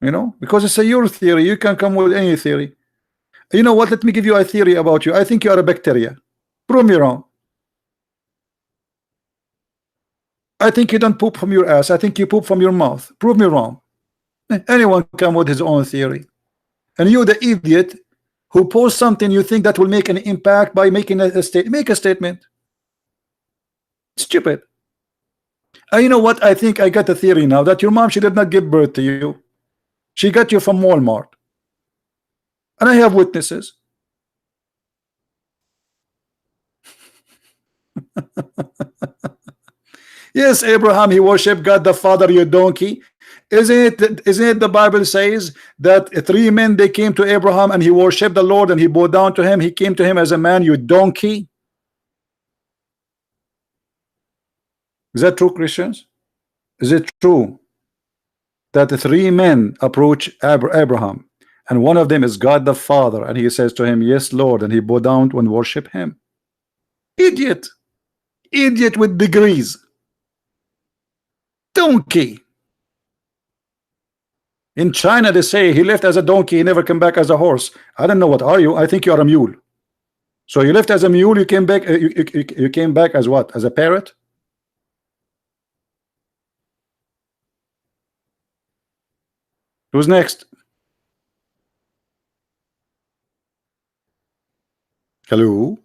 You know, because it's your theory. You can come with any theory. You know what? Let me give you a theory about you. I think you are a bacteria. Prove me wrong. I think you don't poop from your ass. I think you poop from your mouth. Prove me wrong. Anyone come with his own theory. And you, the idiot, who posts something you think that will make an impact by making a statement. Make a statement. Stupid. And you know what? I think I got a theory now that your mom, she did not give birth to you. She got you from Walmart. And I have witnesses. Yes, Abraham, he worshiped God the Father, you donkey. Isn't it the Bible says that three men they came to Abraham and he worshiped the Lord and he bowed down to him. He came to him as a man, you donkey. Is that true, Christians? Is it true that the three men approach Abraham and one of them is God the Father and he says to him, yes, Lord, and he bowed down and worship him? Idiot. Idiot with degrees. Donkey. In China they say he left as a donkey, he never came back as a horse. I don't know, what are you? I think you are a mule. So you left as a mule, you came back you came back as what? As a parrot? Who's next? Hello?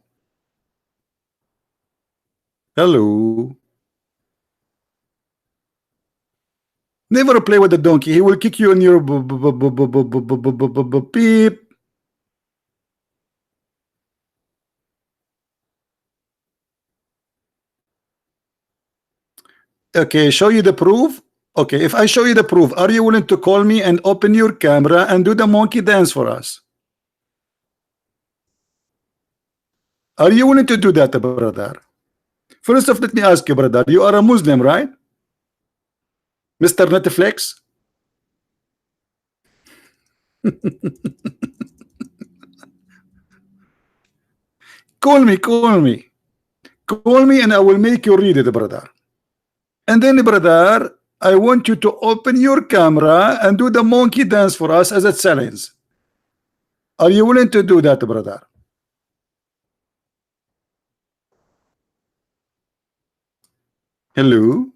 Hello? Never play with the donkey. He will kick you in your beep. Okay, show you the proof. Okay, if I show you the proof, are you willing to call me and open your camera and do the monkey dance for us? Are you willing to do that, brother? First off, let me ask you, brother, you are a Muslim, right? Mr. Netflix? Call me, call me. Call me and I will make you read it, brother. And then, brother, I want you to open your camera and do the monkey dance for us as a challenge. Are you willing to do that, brother? Hello?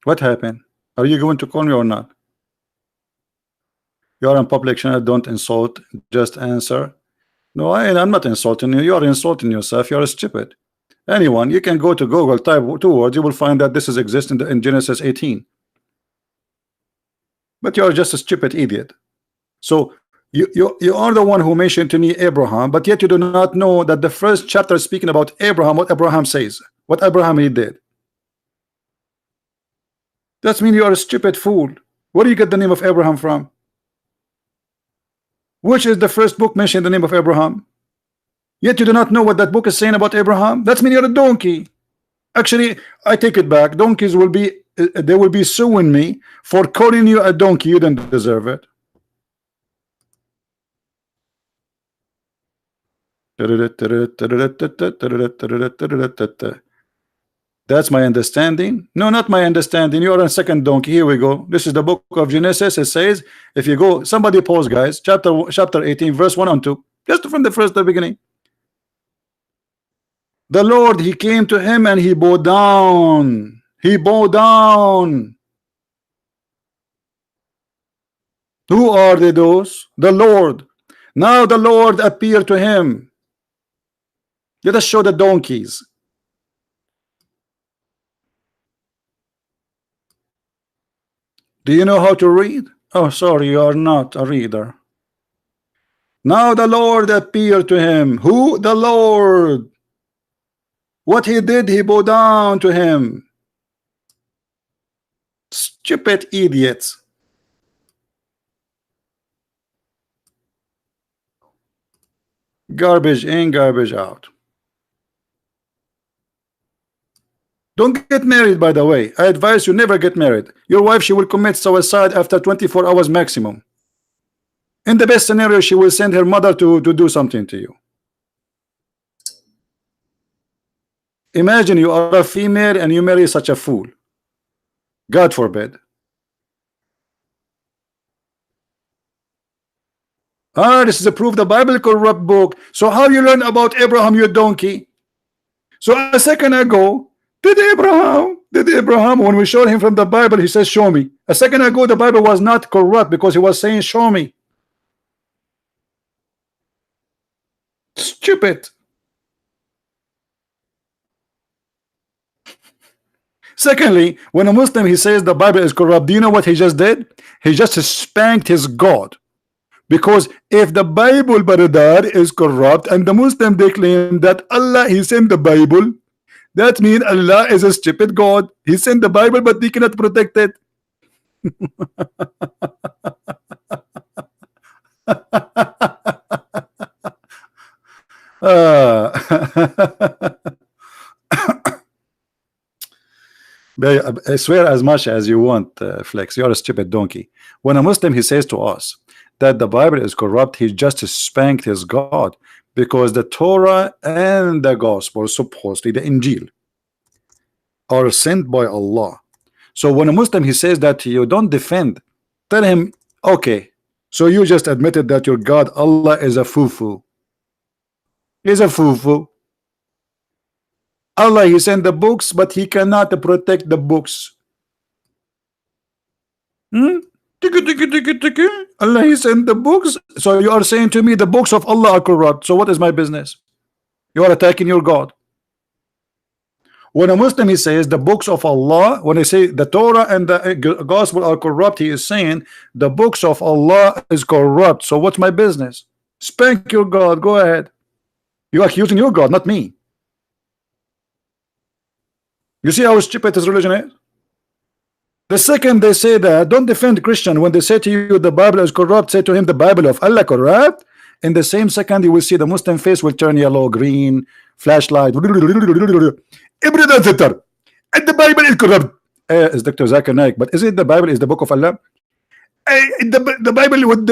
What happened? Are you going to call me or not? You are in public channel, don't insult, just answer. No, I'm not insulting you. You are insulting yourself. You are stupid. Anyone, you can go to Google, type two words, you will find that this is existing in Genesis 18. But you are just a stupid idiot. So you are the one who mentioned to me Abraham, but yet you do not know that the first chapter is speaking about Abraham, what Abraham says, what Abraham he did. That means you are a stupid fool. Where do you get the name of Abraham from? Which is the first book mentioning the name of Abraham? Yet you do not know what that book is saying about Abraham. That means you're a donkey. Actually, I take it back. Donkeys will be they will be suing me for calling you a donkey. You don't deserve it. That's my understanding. No, not my understanding. You are a second donkey. Here we go. This is the book of Genesis. It says, if you go, somebody pause, guys. Chapter 18, verse 1 and 2. Just from the beginning. The Lord, he came to him and he bowed down. He bowed down. Who are they, those? The Lord. Now the Lord appeared to him. Let us show the donkeys. Do you know how to read? Oh, sorry, you are not a reader. Now the Lord appeared to him. Who? The Lord. What he did, he bowed down to him. Stupid idiots. Garbage in, garbage out. Don't get married, by the way. I advise you never get married. Your wife, she will commit suicide after 24 hours maximum. In the best scenario, she will send her mother to do something to you. Imagine you are a female and you marry such a fool. God forbid. This is a proof the Bible corrupt book. So how you learn about Abraham, you donkey? So a second ago, did Abraham, when we showed him from the Bible, he says, show me. A second ago, the Bible was not corrupt because he was saying, show me. Stupid. Secondly, when a Muslim he says the Bible is corrupt, do you know what he just did? He just spanked his God. Because if the Bible, brother, is corrupt and the Muslim they claim that Allah he sent the Bible, that means Allah is a stupid God. He sent the Bible but he cannot protect it. I swear as much as you want, Flex. You're a stupid donkey. When a Muslim he says to us that the Bible is corrupt, he just spanked his God, because the Torah and the Gospel, supposedly the Injil, are sent by Allah. So when a Muslim he says that you don't defend, tell him, okay, so you just admitted that your God Allah is a foo-foo. He's a foo-foo. Allah he sent the books, but he cannot protect the books. Allah he sent the books. So you are saying to me the books of Allah are corrupt. So what is my business? You are attacking your God. When a Muslim he says the books of Allah, when they say the Torah and the Gospel are corrupt, he is saying the books of Allah is corrupt. So what's my business? Spank your God. Go ahead. You are accusing your God, not me. You see how stupid his religion is? The second they say that, don't defend Christian. When they say to you the Bible is corrupt, say to him the Bible of Allah corrupt. In the same second you will see the Muslim face will turn yellow, green, flashlight. And the Bible is corrupt. Is Dr. Zakir Naik, but is it the Bible is the book of Allah? The Bible would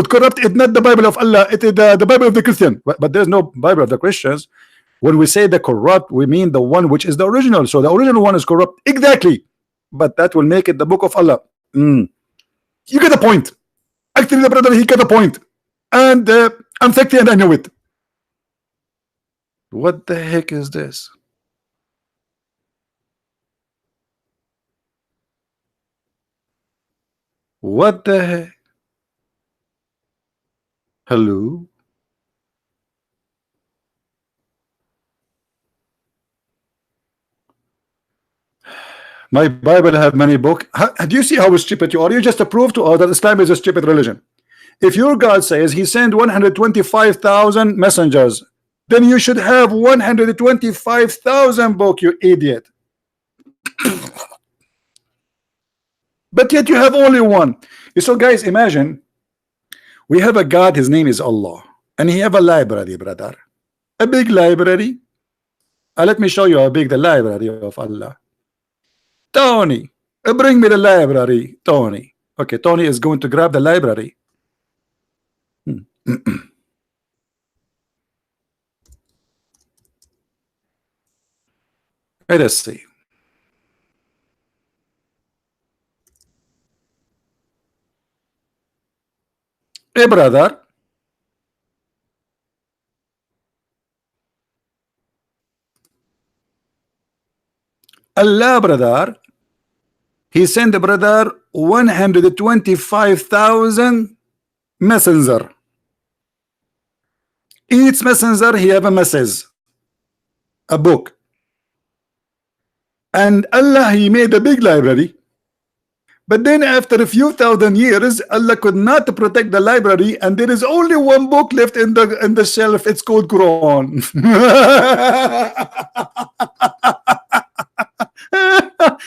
corrupt. It's not the Bible of Allah. It is the Bible of the Christian. But there's no Bible of the Christians. When we say the corrupt, we mean the one which is the original. So the original one is corrupt. Exactly. But that will make it the book of Allah. You get the point. Actually, the brother, he got a point. And I'm 50 and I know it. What the heck is this? What the heck? Hello? My Bible have many books. Do you see how stupid you are? You just prove to us that Islam is a stupid religion. If your God says he sent 125,000 messengers, then you should have 125,000 books, you idiot. But yet you have only one. So guys, imagine we have a God, his name is Allah, and he have a library, brother, a big library. Let me show you how big the library of Allah. Tony, bring me the library, Tony. Okay, Tony is going to grab the library. Let us see. Hey, brother. Allah, brother, he sent the brother 125,000 messenger. Each messenger he have a message, a book. And Allah he made a big library. But then after a few thousand years, Allah could not protect the library, and there is only one book left in the shelf. It's called Quran.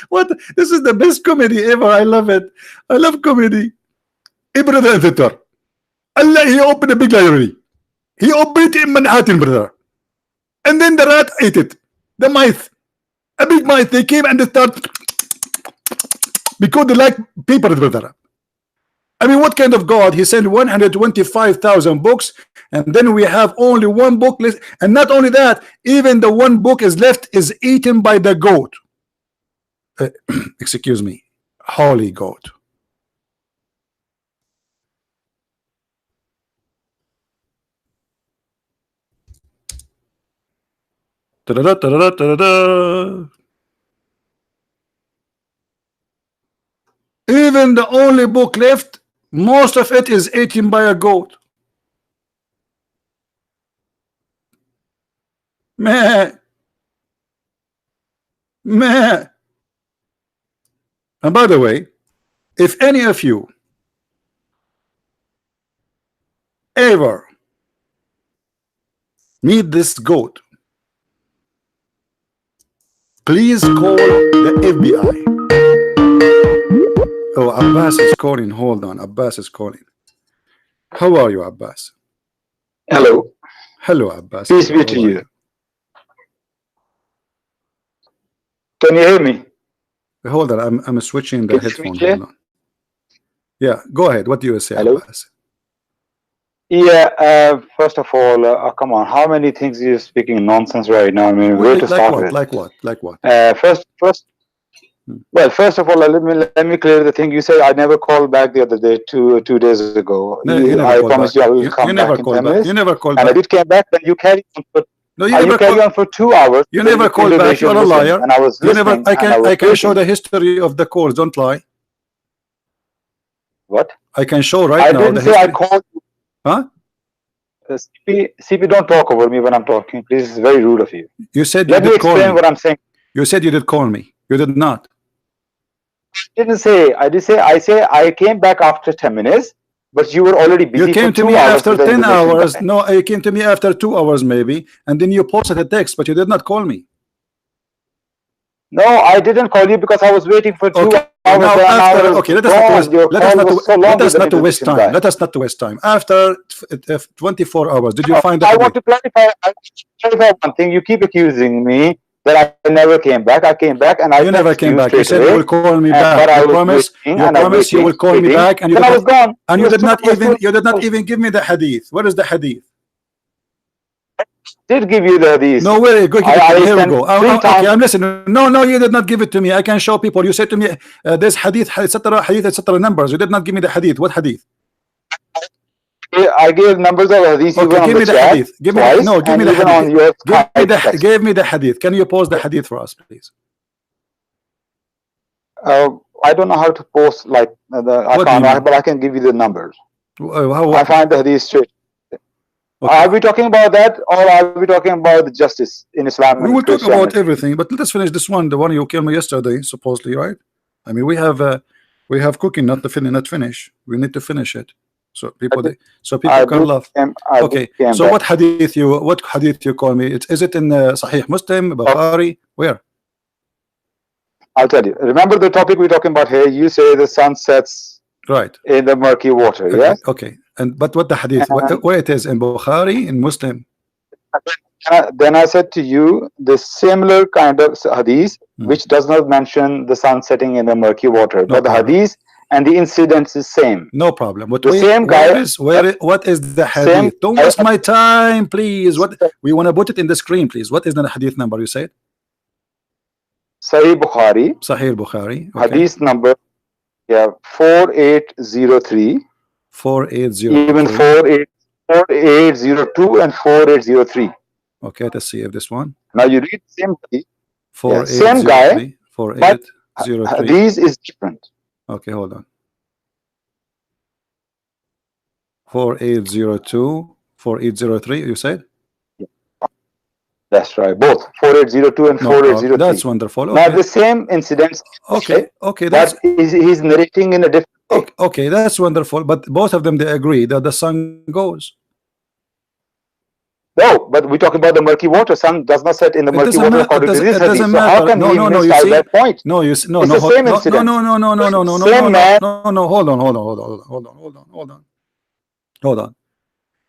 What? This is the best comedy ever. I love it. I love comedy. Hey, brother and sister, Allah he opened a big library. He opened it in Manhattan, brother. And then the rat ate it. The mice, a big mice, they came and they start, because they like paper, brother. I mean, what kind of God? He sent 125,000 books, and then we have only one book list. And not only that, even the one book is left is eaten by the goat. Excuse me, holy goat. Ta-da-da, ta-da-da, ta-da-da. Even the only book left, most of it is eaten by a goat. Meh. Meh. And by the way, if any of you ever meet this goat, please call the FBI. Oh, Abbas is calling. Hold on, Abbas is calling. How are you, Abbas? Hello. Hello, Abbas. Peace be to you. Can you hear me? Hold on, I'm switching the headphone. Hold on. Yeah, go ahead. What do you say, Hello? Abbas? Yeah, first of all, come on, how many things you're speaking nonsense right now? I mean, where to start with? Like what? Well, first of all, let me clear the thing. You said I never called back the other day, two days ago. No, you never I called promised back. you I will come back in 10 minutes. You never called and back. I did came back, then you carried on for, No, you carried on for 2 hours. You never called back. You're a liar. And I was listening. I can show the history of the calls. Don't lie. What? I can show right now. I didn't say I called you. Huh? CP, don't talk over me when I'm talking. Please, it's very rude of you. You said Let you me did call explain me. what I'm saying. You said you did call me. You did not. I didn't say. I did say. I say I came back after 10 minutes, but you were already busy. You came for to 2 me hours after with the 10 information hours. guy. No, you came to me after 2 hours maybe, and then you posted a text, but you did not call me. No, I didn't call you because I was waiting for 2 hours. Now after, okay, let us not to waste time. Guy. Let us not to waste time. After 24 hours, did you find the I want to clarify one thing. You keep accusing me that I never came back. I came back and I You never came back. You said you will call me back. You promise you will call me back, and you I was gone. And you did not even give me the hadith. What is the hadith? Did give you the hadith. No way. Go here we go. Okay, I'm listening. No, you did not give it to me. I can show people. You said to me, there's hadith, etc. numbers. You did not give me the hadith. What hadith? I gave numbers of hadith. Okay, give me the hadith. Give me the hadith. Give me the hadith. Can you pause the hadith for us, please? I don't know how to post like but I can give you the numbers. I find the hadith straight. Okay. Are we talking about that, or are we talking about the justice in Islam? We will talk about everything, but let us finish this one. The one you killed me yesterday, supposedly, right? I mean, we have cooking, not finish. We need to finish it, so people can love. Okay. So what hadith you call me? Is it in Sahih Muslim, Bukhari? Where? I'll tell you. Remember the topic we're talking about here. You say the sun sets right in the murky water. Okay. Yes. Okay. But what the hadith? Where it is in Bukhari, in Muslim? Then I said to you the similar kind of hadith which does not mention the sun setting in the murky water, but the hadith and the incidents is same. No problem. But the same guy. What is the hadith? Don't waste my time, please. What we want to put it in the screen, please. What is the hadith number? You said Sahih Bukhari. Sahih Bukhari. Okay. Hadith number 4803. 4802. Even 4802 and 4803. Okay, let's see if this one. Now you read the same hadith. Same guy. 4803. These is different. Okay, hold on. 4802, 4803. You said? That's right. Both 4802 and 4803. That's wonderful. Okay. Now the same incidents. Okay. That's he's narrating in a different. Okay, that's wonderful. But both of them they agree that the sun goes. No, but we're talking about the murky water. Sun does not set in the murky water according to this hadith. So how can we miss that point? No, you see, no. It's the same incident. No. Hold on.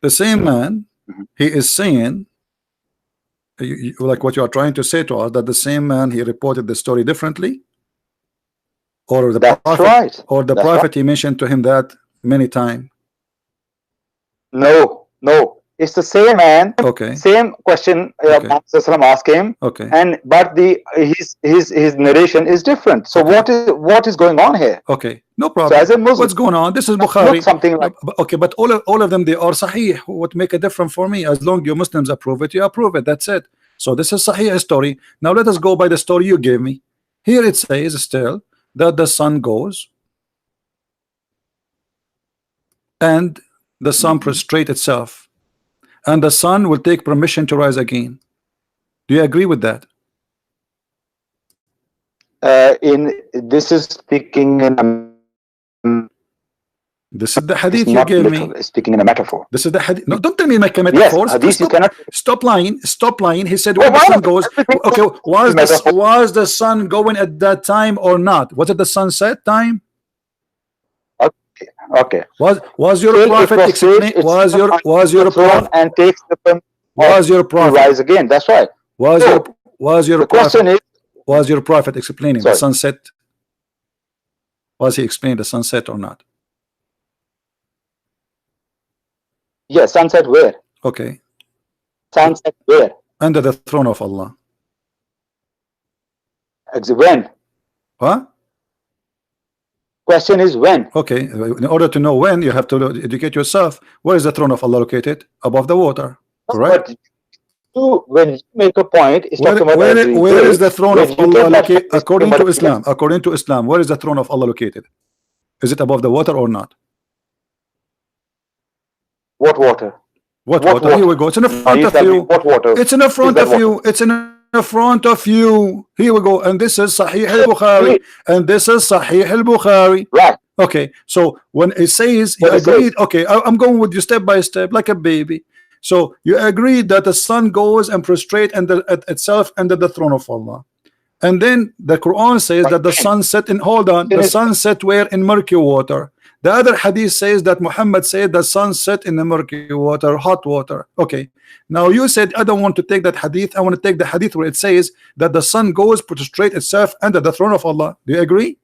The same man, he is saying, like what you are trying to say to us, that the same man he reported the story differently, or the prophet, or the prophet he mentioned to him that many times. No. It's the same man. Okay. Same question asked him. Okay. But his narration is different. So what is going on here? Okay. No problem. So as a Muslim, what's going on? This is Bukhari. Something like. Okay, but all of them they are Sahih. What make a difference for me? As long as you Muslims approve it, you approve it. That's it. So this is Sahih story. Now let us go by the story you gave me. Here it says still that the sun goes and the sun prostrate itself. And the sun will take permission to rise again. Do you agree with that? this is speaking in this is the hadith you gave me. Speaking in a metaphor. This is the hadith. No, don't tell me make a metaphor. Yes, hadith you cannot. Stop lying. Stop lying. He said when the sun goes. Okay, was the sun going at that time or not? Was it the sunset time? Okay. Was your prophet explain? Was your prophet and takes the pen? Was your prophet rise again? That's right. Was your the prophet, question is? Was your prophet explaining the sunset? Was he explaining the sunset or not? Yes, sunset where? Okay. Sunset where? Under the throne of Allah. When? What? Question is when? Okay. In order to know when, you have to educate yourself. Where is the throne of Allah located? Above the water. Correct? When you make a point, it's where is the throne of Allah located according to Islam? According to Islam, where is the throne of Allah located? Is it above the water or not? What water? What water? Here we go. It's in the front of you. What water? It's in the front of you. It's in the front of you. Here we go. And this is Sahih al-Bukhari. And this is Sahih al-Bukhari. Right. Okay. So when it says you agreed, okay, I'm going with you step by step like a baby. So you agreed that the sun goes and prostrate itself under the throne of Allah. And then the Quran says that the sun set in, hold on, the sun set where? In murky water. The other hadith says that Muhammad said the sun set in the murky water, hot water. Okay. Now you said I don't want to take that hadith. I want to take the hadith where it says that the sun goes prostrate itself under the throne of Allah. Do you agree?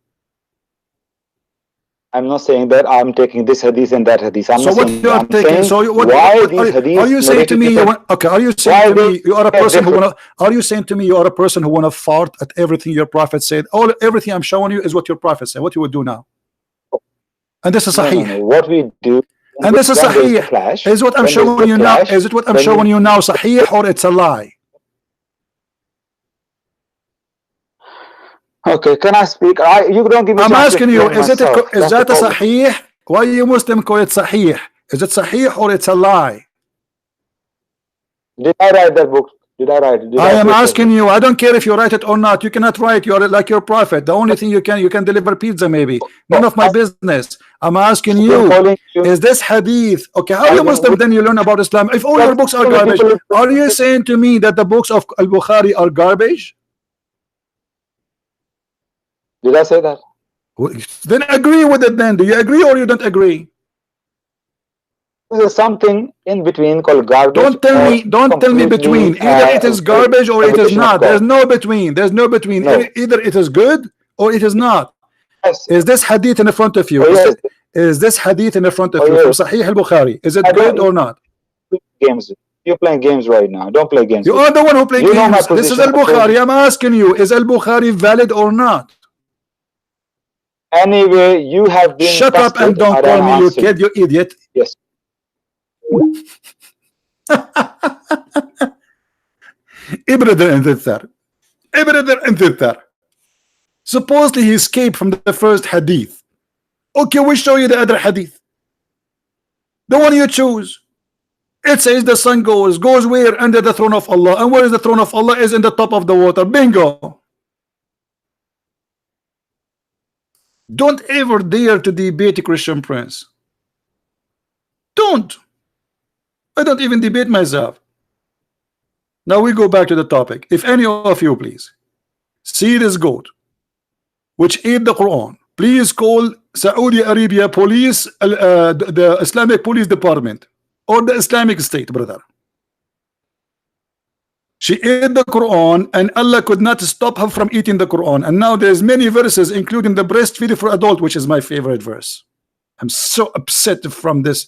I'm not saying that I'm taking this hadith and that hadith. I'm so not what saying, you are taking? So why these hadiths? Are you saying to me? Okay. Are you saying to me you are a person who wanna? Are you saying to me you are a person who wanna fart at everything your prophet said? Everything I'm showing you is what your prophet said. What you would do now? And this is sahih. No. What we do. And this is sahih. Clash, is what I'm showing you now. Is it what I'm showing you now sahih or it's a lie? Okay, can I speak? You don't give me. I'm asking you, is that a sahih? Why you Muslim call it sahih? Is it sahih or it's a lie? Did I write that book? Did I write it? I am asking you. I don't care if you write it or not. You cannot write. You are like your prophet. The only thing you can deliver pizza maybe. None of my business. I'm asking you. Is this hadith? Okay, how are you Muslim then you learn about Islam? If all your books are garbage, are you saying to me that the books of Al-Bukhari are garbage? Did I say that? Then agree with it then. Do you agree or you don't agree? There's something in between called garbage. Don't tell me between. Either it is garbage or it is not. There's no between. There's no between. No. Either it is good or it is not. Yes. Is this hadith in front of you? Is this hadith in front of you from Sahih al-Bukhari? Is it good or not? Games. You're playing games right now. Don't play games. You are the one who plays games. This is al-Bukhari. I'm asking you, is al-Bukhari valid or not? Anyway, you have been. Shut up and don't call me you kid, you idiot. Yes. Supposedly he escaped from the first hadith. Okay, we'll show you the other hadith. The one you choose. It says the sun goes where? Under the throne of Allah. And where is the throne of Allah? Is in the top of the water. Bingo. Don't ever dare to debate a Christian Prince. Don't. I don't even debate myself. Now we go back to the topic. If any of you please see this goat which ate the Quran, please call Saudi Arabia police, the Islamic police department or the Islamic State, brother. She ate the Quran and Allah could not stop her from eating the Quran. And now there's many verses, including the breastfeeding for adult, which is my favorite verse. I'm so upset from this.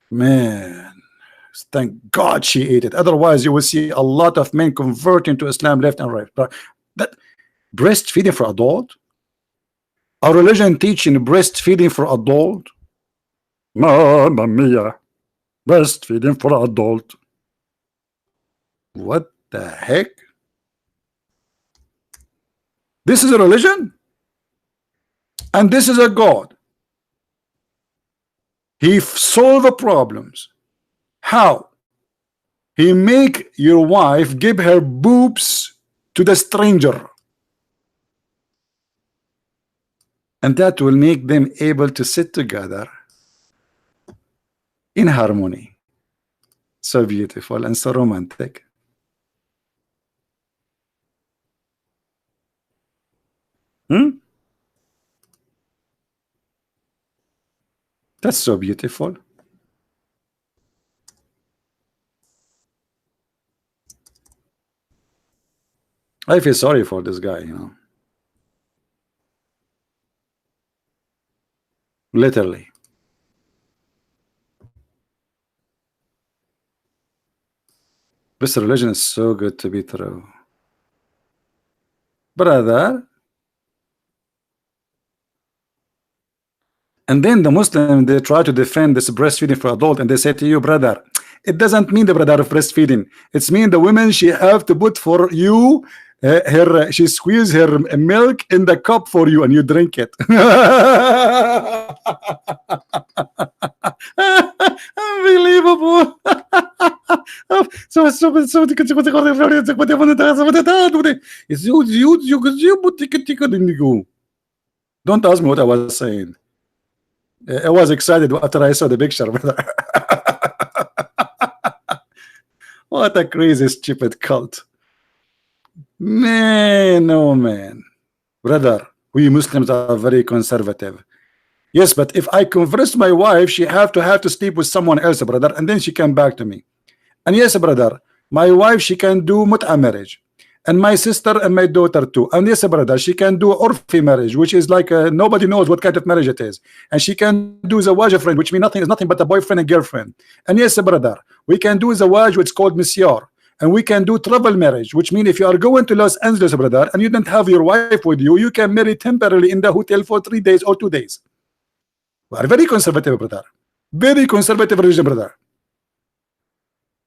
Man, thank God she ate it. Otherwise, you will see a lot of men converting to Islam left and right. But that breastfeeding for adult? Our religion teaching breastfeeding for adult? Mamma mia. Breastfeeding for adult. What the heck? This is a religion? And this is a God. He solve problems. How? He make your wife give her boobs to the stranger. and that will make them able to sit together in harmony. So beautiful and so romantic. That's so beautiful. I feel sorry for this guy, you know. Literally. This religion is so good to be true. Brother. And then the Muslim, they try to defend this breastfeeding for adult, and they say to you, brother, it doesn't mean the brother of breastfeeding. It's mean the women, she have to put for you she squeeze her milk in the cup for you and you drink it. Unbelievable. Don't ask me what I was saying. I was excited after I saw the picture, brother. What a crazy, stupid cult. Man, oh man. Brother, we Muslims are very conservative. Yes, but if I converse my wife, she have to sleep with someone else, brother, and then she come back to me. And yes, brother, my wife, she can do mut'a marriage. And my sister and my daughter too. And yes, brother, she can do orphan marriage, which is like nobody knows what kind of marriage it is. And she can do zawaj friend, which means nothing but a boyfriend and girlfriend. And yes, brother, we can do zawaj, which is called misyar. And we can do travel marriage, which means if you are going to Los Angeles, brother, and you don't have your wife with you, you can marry temporarily in the hotel for 3 days or 2 days. We are very conservative, brother. Very conservative religion, brother.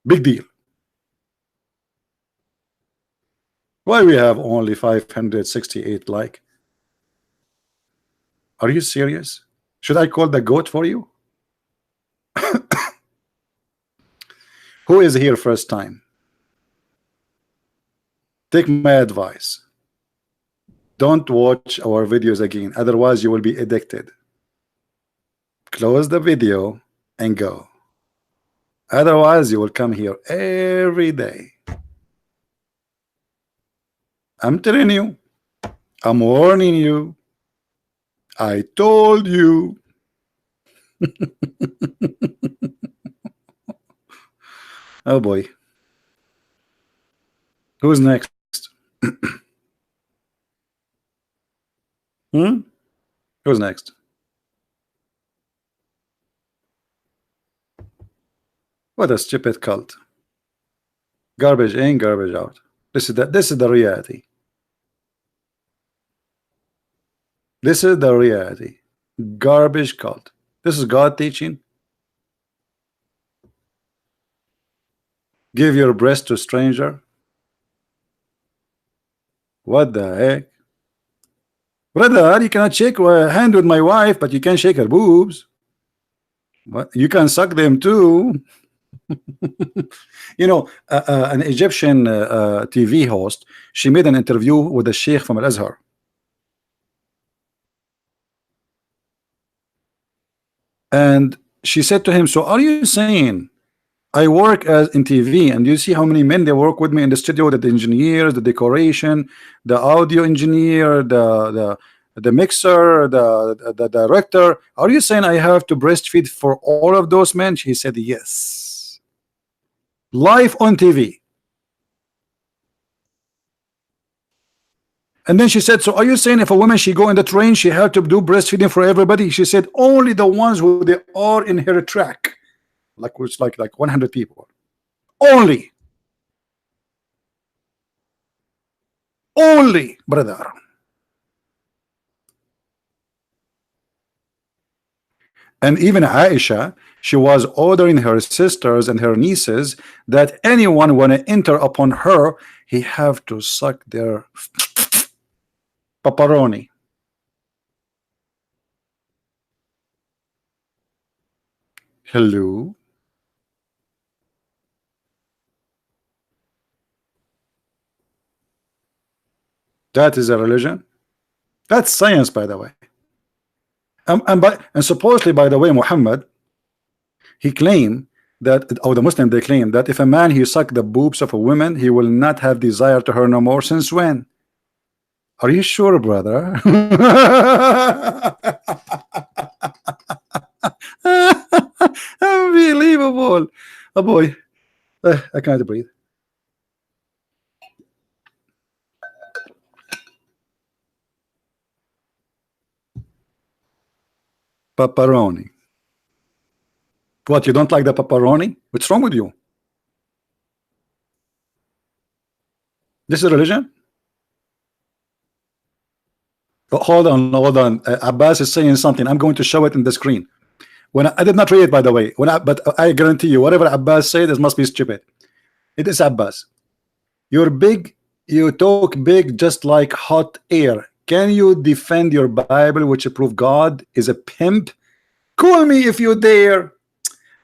Big deal. Why we have only 568 like? Are you serious? Should I call the goat for you? Who is here first time? Take my advice. Don't watch our videos again, otherwise you will be addicted. Close the video and go. Otherwise you will come here every day. I'm telling you, I'm warning you. I told you. Oh boy. Who's next? Who's next? What a stupid cult. Garbage in, garbage out. This is the reality. This is the reality. Garbage cult. This is God teaching. Give your breast to a stranger. What the heck? Brother, you cannot shake a hand with my wife, but you can shake her boobs. What? You can suck them too. You know, an Egyptian TV host, she made an interview with a sheikh from Al-Azhar. And she said to him, so are you saying I work as in TV, and you see how many men they work with me in the studio, the engineers, the decoration, the audio engineer, the mixer, the director. Are you saying I have to breastfeed for all of those men? She said yes. Live on TV. And then she said, so are you saying if a woman she go in the train, she have to do breastfeeding for everybody? She said only the ones who they are in her track, like which like 100 people. Only, brother. And even Aisha, she was ordering her sisters and her nieces that anyone want to enter upon her, he have to suck their pepperoni. Hello. That is a religion. That's science, by the way. And supposedly, by the way, Muhammad, he claimed that, or the Muslim, they claim that if a man he suck the boobs of a woman, he will not have desire to her no more. Since when? Are you sure, brother? Unbelievable. Oh boy, I can't breathe. Pepperoni. What, you don't like the pepperoni? What's wrong with you? This is religion? Oh, hold on. Abbas is saying something. I'm going to show it in the screen. When I did not read it, by the way. But I guarantee you, whatever Abbas said, this must be stupid. It is Abbas. You're big. You talk big, just like hot air. Can you defend your Bible, which prove God is a pimp? Call me if you dare.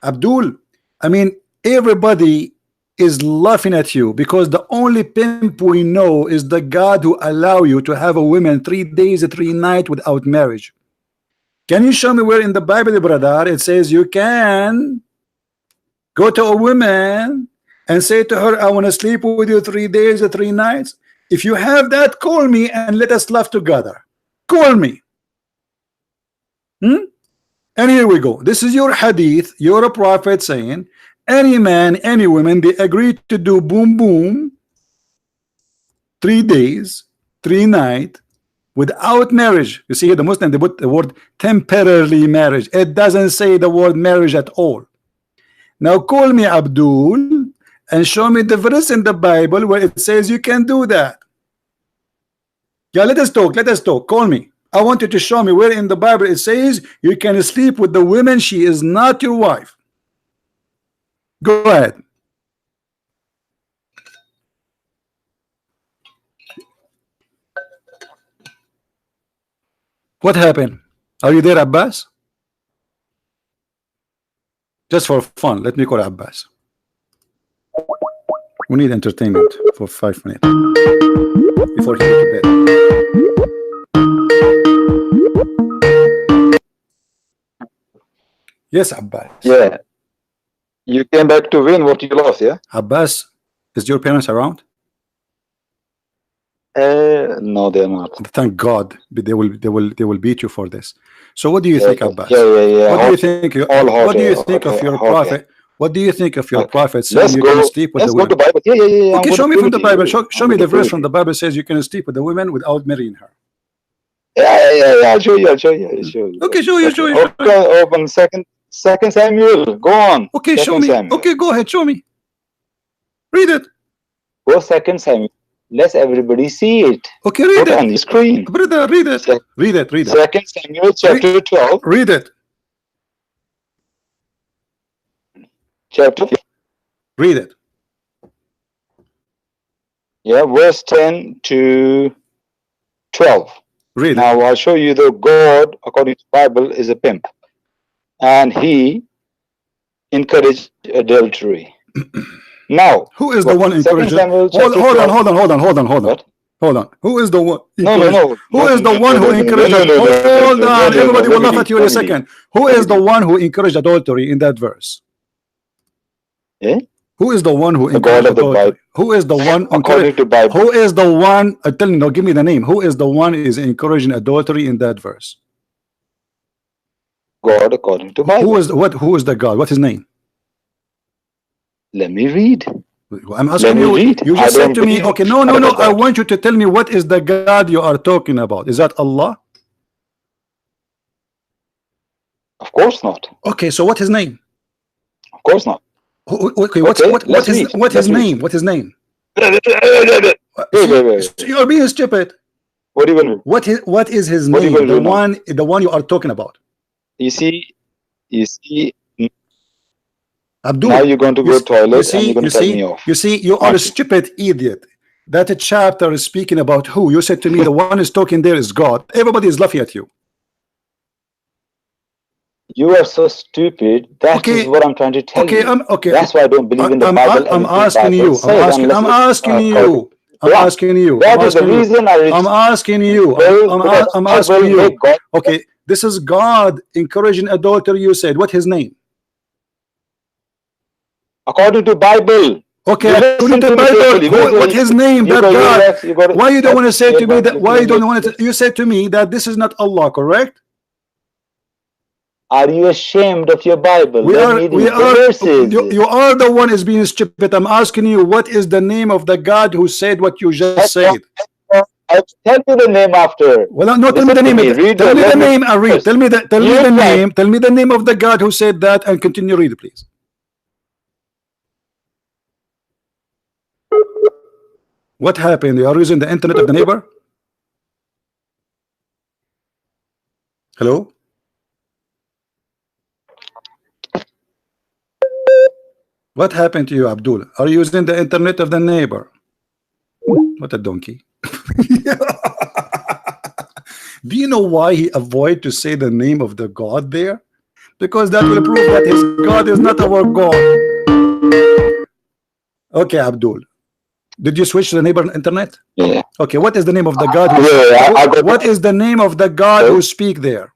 Abdul, I mean, everybody is laughing at you because the only pimp we know is the God who allow you to have a woman 3 days, 3 nights without marriage. Can you show me where in the Bible, brother, it says you can go to a woman and say to her, I want to sleep with you 3 days, 3 nights? If you have that, call me and let us laugh together. Call me. And here we go. This is your hadith. You're a prophet saying any man, any woman, they agree to do boom boom 3 days, 3 nights without marriage. You see here, the Muslim, they put the word temporarily marriage. It doesn't say the word marriage at all. Now call me Abdul and show me the verse in the Bible where it says you can do that. Yeah, let us talk. Call me. I want you to show me where in the Bible it says you can sleep with the woman, she is not your wife. Go ahead. What happened? Are you there, Abbas? Just for fun, let me call Abbas. We need entertainment for 5 minutes before he goes to bed. Yes, Abbas. Yeah. You came back to win what you lost, yeah? Abbas, is your parents around? No, they're not. Thank God. They will beat you for this. So what do you think, Abbas? Yeah. What do you think? What do you think of your prophet? What do you think of your prophet saying you can sleep with the women? Let's go to Bible. Yeah. Okay, show me from the Bible. Show me the verse from the Bible says you can sleep with the women without marrying her. Yeah. I'll show you. Okay, show you. Okay, open Second Samuel. Go on. Okay, show me. Samuel. Okay, go ahead. Show me. Read it. Go 2 Samuel. Let everybody see it. Okay, read it on the screen. Brother, read it. Read it. 2 Samuel chapter 12. Read it. Chapter. Read it. Yeah, verse 10 to 12. Read it. Now I'll show you the God, according to the Bible, is a pimp. And he encouraged adultery. Now, who is the one encouraging? Hold on. What? Hold on. Who is the one? No. Who is the one who encouraged? Hold on. Everybody will laugh at you in a second. Who is the one who encouraged adultery in that verse? Eh? Who is the one who encouraged adultery? Who is the one? According to Bible. Who is the one? Tell me. No, give me the name. Who is the one is encouraging adultery in that verse? God, according to Bible. Who is the God? What's his name? Let me read. I'm asking you. You just said to me, okay, no. I want you to tell me what is the God you are talking about. Is that Allah? Of course not. Okay, so what's his name? Of course not. Okay, what's his name? What's his name? You're being stupid. What do you want? What is his name? The one you are talking about. You see. Abdul, now you're going to go to toilet and you're going to tell me off. You see, you are a stupid idiot. That chapter is speaking about who? You said to me the one is talking there is God. Everybody is laughing at you. You are so stupid. That is what I'm trying to tell you. Okay. That's why I don't believe in the Bible. I'm asking you. I'm asking you. That is the reason I'm asking you. I'm asking you. Okay, this is God encouraging adultery. You said what his name? According to Bible. Okay, according to Bible, what his name? That God. Why you don't want to say to me that? Why you don't want to? You said to me that this is not Allah, correct? Are you ashamed of your Bible? We are. You are the one is being stupid. I'm asking you, what is the name of the God who said what you just said? I'll tell you the name after. Well, no, tell me the name. Tell me the name and read. Tell me the name. Tell me the name of the God who said that and continue read, please. What happened? You are using the internet of the neighbor? Hello? What happened to you, Abdul? Are you using the internet of the neighbor? What a donkey. Do you know why he avoided to say the name of the God there? Because that will prove that his God is not our God. Okay, Abdul. Did you switch to the neighbor internet? Yeah. Okay, what is the name of the God? What is the name of the God who speak there?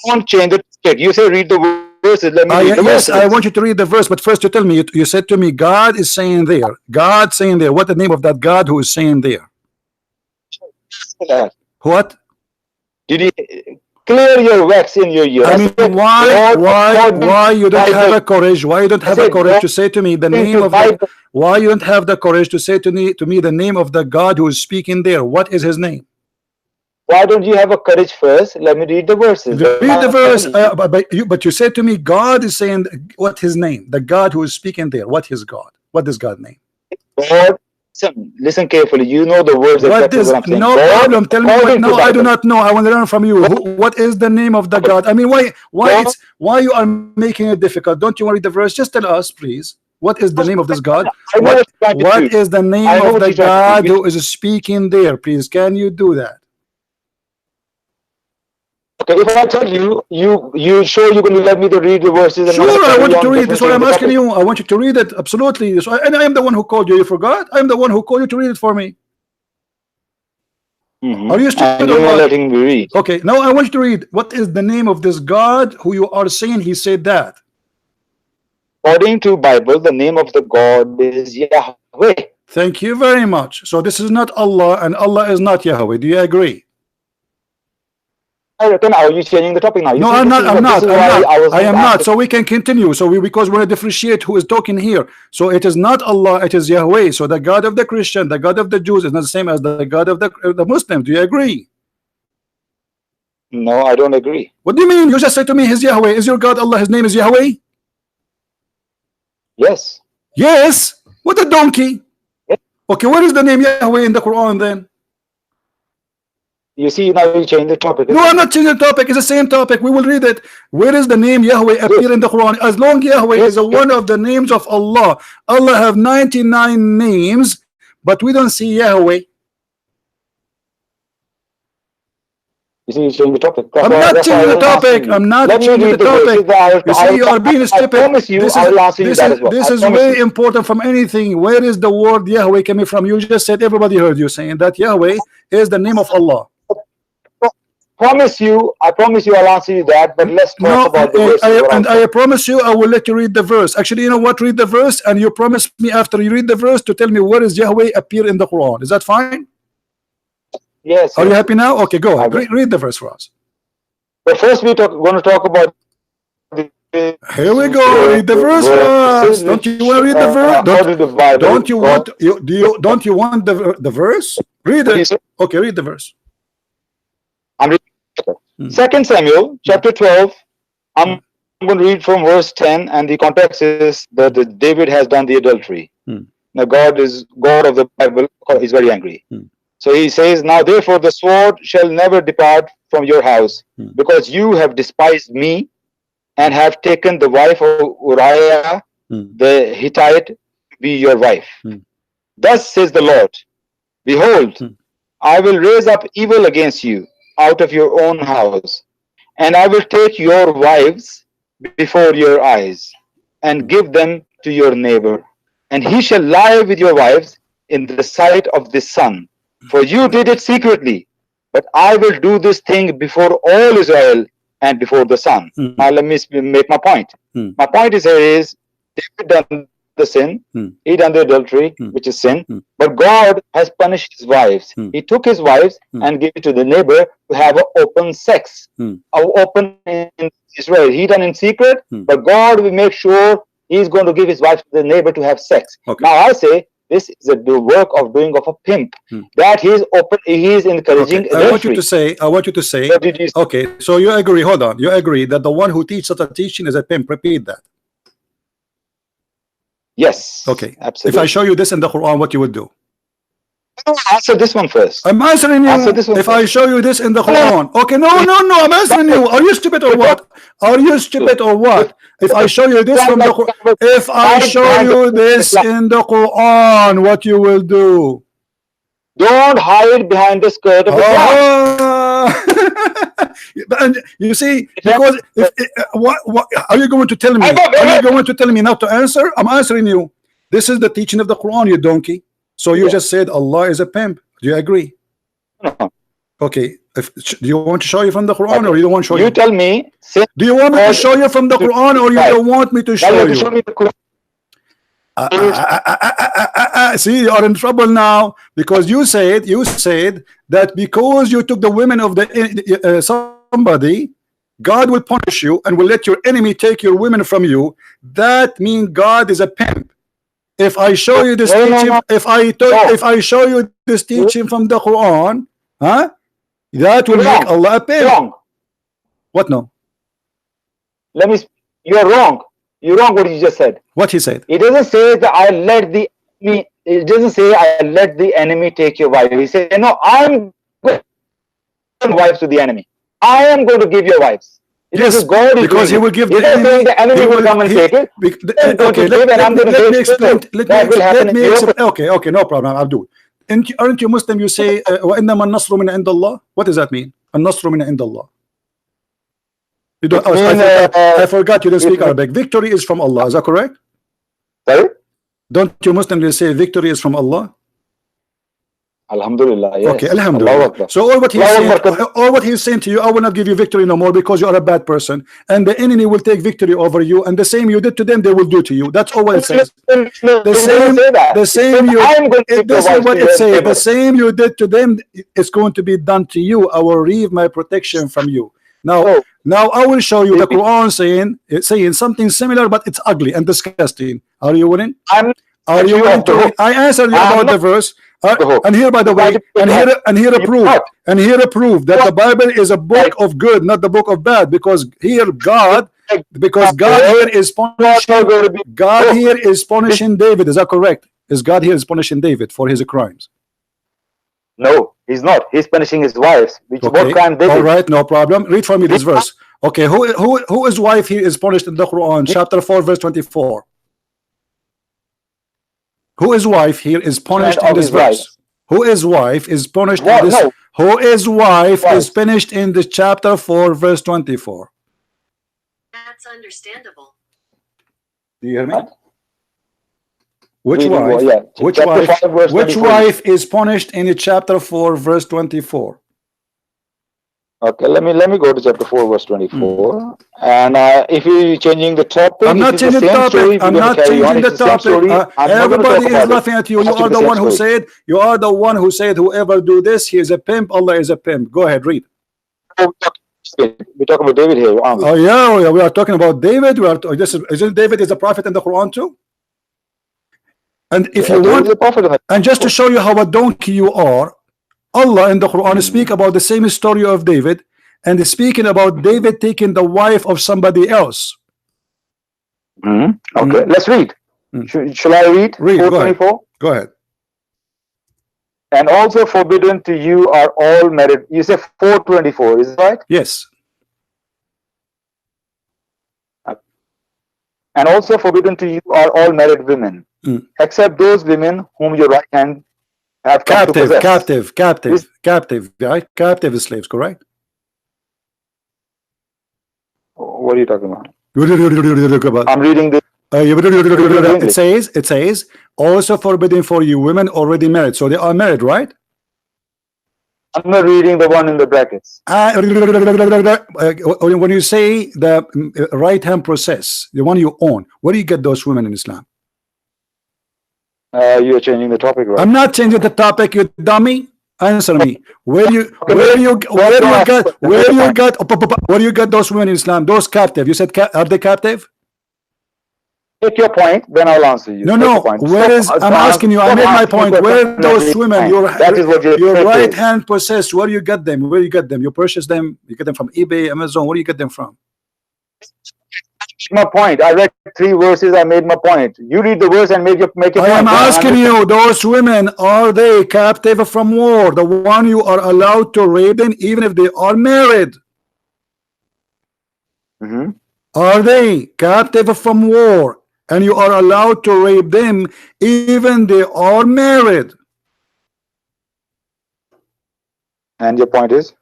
Don't change the ticket. You say read the verses. Let me read the yes, verses. I want you to read the verse, but first you tell me. You said to me, God is saying there. God saying there. What the name of that God who is saying there? What? Did he clear your wax in your ear? I mean, why you don't have a courage? Why you don't have a courage to say to me the name of the? Why you don't have the courage to say to me the name of the God who is speaking there? What is his name? Why don't you have a courage first? Let me read the verses. Read the verse. But you said to me, God is saying what his name? The God who is speaking there. What his God? What is God's name? God. Listen carefully. You know the words. What is? What no God, problem. Tell me what. No, I do not know. I want to learn from you. What is the name of the God? I mean, why you are making it difficult? Don't you want to read the verse? Just tell us, please. What is the name of this God? What is the name of the God who is speaking there? Please, can you do that? Okay, if I tell you, you sure you're going to let me to read the verses? Sure, I want you to read. This is what I'm asking you. I want you to read it. Absolutely. And I am the one who called you. You forgot? I am the one who called you to read it for me. Are you stupid or not letting me read? Okay, now I want you to read. What is the name of this God who you are saying he said that? According to Bible, the name of the God is Yahweh. Thank you very much. So this is not Allah, and Allah is not Yahweh. Do you agree? Are you changing the topic now? No, I'm not. I am not. So we can continue. So because we want to differentiate who is talking here. So it is not Allah, it is Yahweh. So the God of the Christian, the God of the Jews is not the same as the God of the Muslims. Do you agree? No, I don't agree. What do you mean? You just said to me his Yahweh. Is your God Allah? His name is Yahweh? Yes. Yes. What a donkey. Yes. Okay, what is the name Yahweh in the Quran then? You see, now you change the topic. No, I'm not changing the topic. It's the same topic. We will read it. Where is the name Yahweh appear in the Quran? As long Yahweh is one of the names of Allah. Allah have 99 names, but we don't see Yahweh. You see, you change the topic. I'm not changing the topic. I'm not changing the topic. You see, you are being stupid. I promise you, I will answer you that as well. This is way important from anything. Where is the word Yahweh coming from? You just said, everybody heard you saying that Yahweh is the name of Allah. I promise you, I'll answer you that, but let's talk about the verse. I promise you, I will let you read the verse. Actually, you know what? Read the verse, and you promise me after you read the verse to tell me where is Yahweh appear in the Quran. Is that fine? Yes. Are you happy now? Okay, go ahead. Read the verse for us. But first, we're going to talk about. Here we go. Read the verse for us. Don't you want to read the verse? Don't you want? Don't you want the verse? Read it. Okay, read the verse. I'm reading 2 Samuel chapter 12. I'm going to read from verse 10, and the context is that David has done the adultery. Now God of the Bible is very angry. So he says, now therefore the sword shall never depart from your house, because you have despised me and have taken the wife of Uriah the Hittite to be your wife. Thus says the Lord, behold, I will raise up evil against you out of your own house, and I will take your wives before your eyes and give them to your neighbor, and he shall lie with your wives in the sight of the sun. For you did it secretly, but I will do this thing before all Israel and before the sun. Now let me make my point. My point is here is David done the sin, he done the adultery, which is sin, but God has punished his wives. He took his wives and gave it to the neighbor to have an open sex, open in Israel. He done in secret, but God will make sure he's going to give his wife to the neighbor to have sex. Now I say this is the work of doing of a pimp, that he is encouraging adultery. I want you to say, okay, so you agree, hold on, you agree that the one who teaches such a teaching is a pimp. Repeat that. Yes. Okay. Absolutely. If I show you this in the Quran, what you would do? Answer this one first. I'm answering you. Answer this one if first. I show you this in the Quran. Okay, no, I'm answering you. Are you stupid or what? Are you stupid or what? If I show you this from the Quran, if I show you this in the Quran, what you will do? Don't hide behind the skirt of Islam. And you see, because what are you going to tell me? Are you going to tell me not to answer? I'm answering you. This is the teaching of the Quran, you donkey. So you just said Allah is a pimp. Do you agree? No. Okay. Do you want to show you from the Quran, or you don't want to show you? You tell me. Do you want me to show you from the Quran, or you don't want me to show you? Show me the Quran. See, you are in trouble now, because you said that because you took the women of the somebody, God will punish you and will let your enemy take your women from you. That means God is a pimp. If I show you this teaching, if I show you this teaching from the Quran, that will make Allah a pimp. Wrong. What no? Let me. You're wrong. You're wrong. What you just said. What he said? It doesn't say that I let the enemy. It doesn't say I let the enemy take your wife. He said, no, I'm going to give wives to the enemy. I am going to give your wives. Yes, God is because he will give the enemy. The enemy will come and take it. Okay, let me explain. Okay, no problem. I'll do it. Aren't you Muslim? You say, وَإِنَّمَا النَّصْرُ مِنْ عِنْدَ اللَّهِ. What does that mean? النَّصْرُ مِنْ عِنْدَ اللَّهِ. You don't, I forgot you didn't speak Arabic. Victory is from Allah. Is that correct? Sorry? Don't you Muslims say victory is from Allah? Alhamdulillah, yes. Okay, Alhamdulillah. So all what he's saying to you, I will not give you victory no more because you are a bad person, and the enemy will take victory over you, and the same you did to them, they will do to you. That's all what it says. The same you did to them is going to be done to you. I will reave my protection from you. Now I will show you the Quran saying something similar, but it's ugly and disgusting. Are you willing? Are you willing to? I answered you about the verse. And here, by the way, and here a proof that the Bible is a book of good, not the book of bad, because God here is punishing. God here is punishing David. Is that correct? Is God here is punishing David for his crimes? No, he's not. He's punishing his wives. What crime they did? All right, no problem. Read for me this verse. Okay, who is wife here is punished in the Quran, chapter 4, verse 24. Who is wife here is punished in this verse? Who is wife is punished in this? No. Who is wife is punished in the chapter 4, verse 24? That's understandable. Do you hear me? Which wife is punished in the chapter 4, verse 24? Okay, let me go to chapter 4, verse 24. And if you're changing the topic, I'm not changing the topic. I'm not changing the topic. Everybody is laughing at you. You are the one who said. You are the one who said, "Whoever do this, he is a pimp. Allah is a pimp." Go ahead, read. We're talking about David here, aren't we? Oh yeah, we are talking about David. Isn't David is a prophet in the Quran too? And if you want, and just to show you how a donkey you are, Allah in the Quran speak about the same story of David, and is speaking about David taking the wife of somebody else. Okay, let's read. Shall I read? 4:24. Go ahead. And also forbidden to you are all married. You say 4:24, is that right? Yes. And also forbidden to you are all married women, except those women whom your right hand have come to possess. Captive, right? Captive slaves, correct? What are you talking about? I'm reading this. It says, also forbidden for you women already married. So they are married, right? I'm not reading the one in the brackets. When you say the right hand process, the one you own, where do you get those women in Islam? You're changing the topic, right? I'm not changing the topic, you dummy. Answer me. Where you got those women in Islam? Those captive. You said are they captive? Take your point, then I'll answer you. No. Where is? I'm asking you. I made my point. Where those women? Your right hand possessed. Where you get them? Where you get them? You purchase them. You get them from eBay, Amazon. Where do you get them from? My point. I read 3 verses. I made my point. You read the verse and make your point. I am asking you. Those women, are they captive from war? The one you are allowed to rape them, even if they are married. Are they captive from war? And you are allowed to rape them even they are married. And your point is?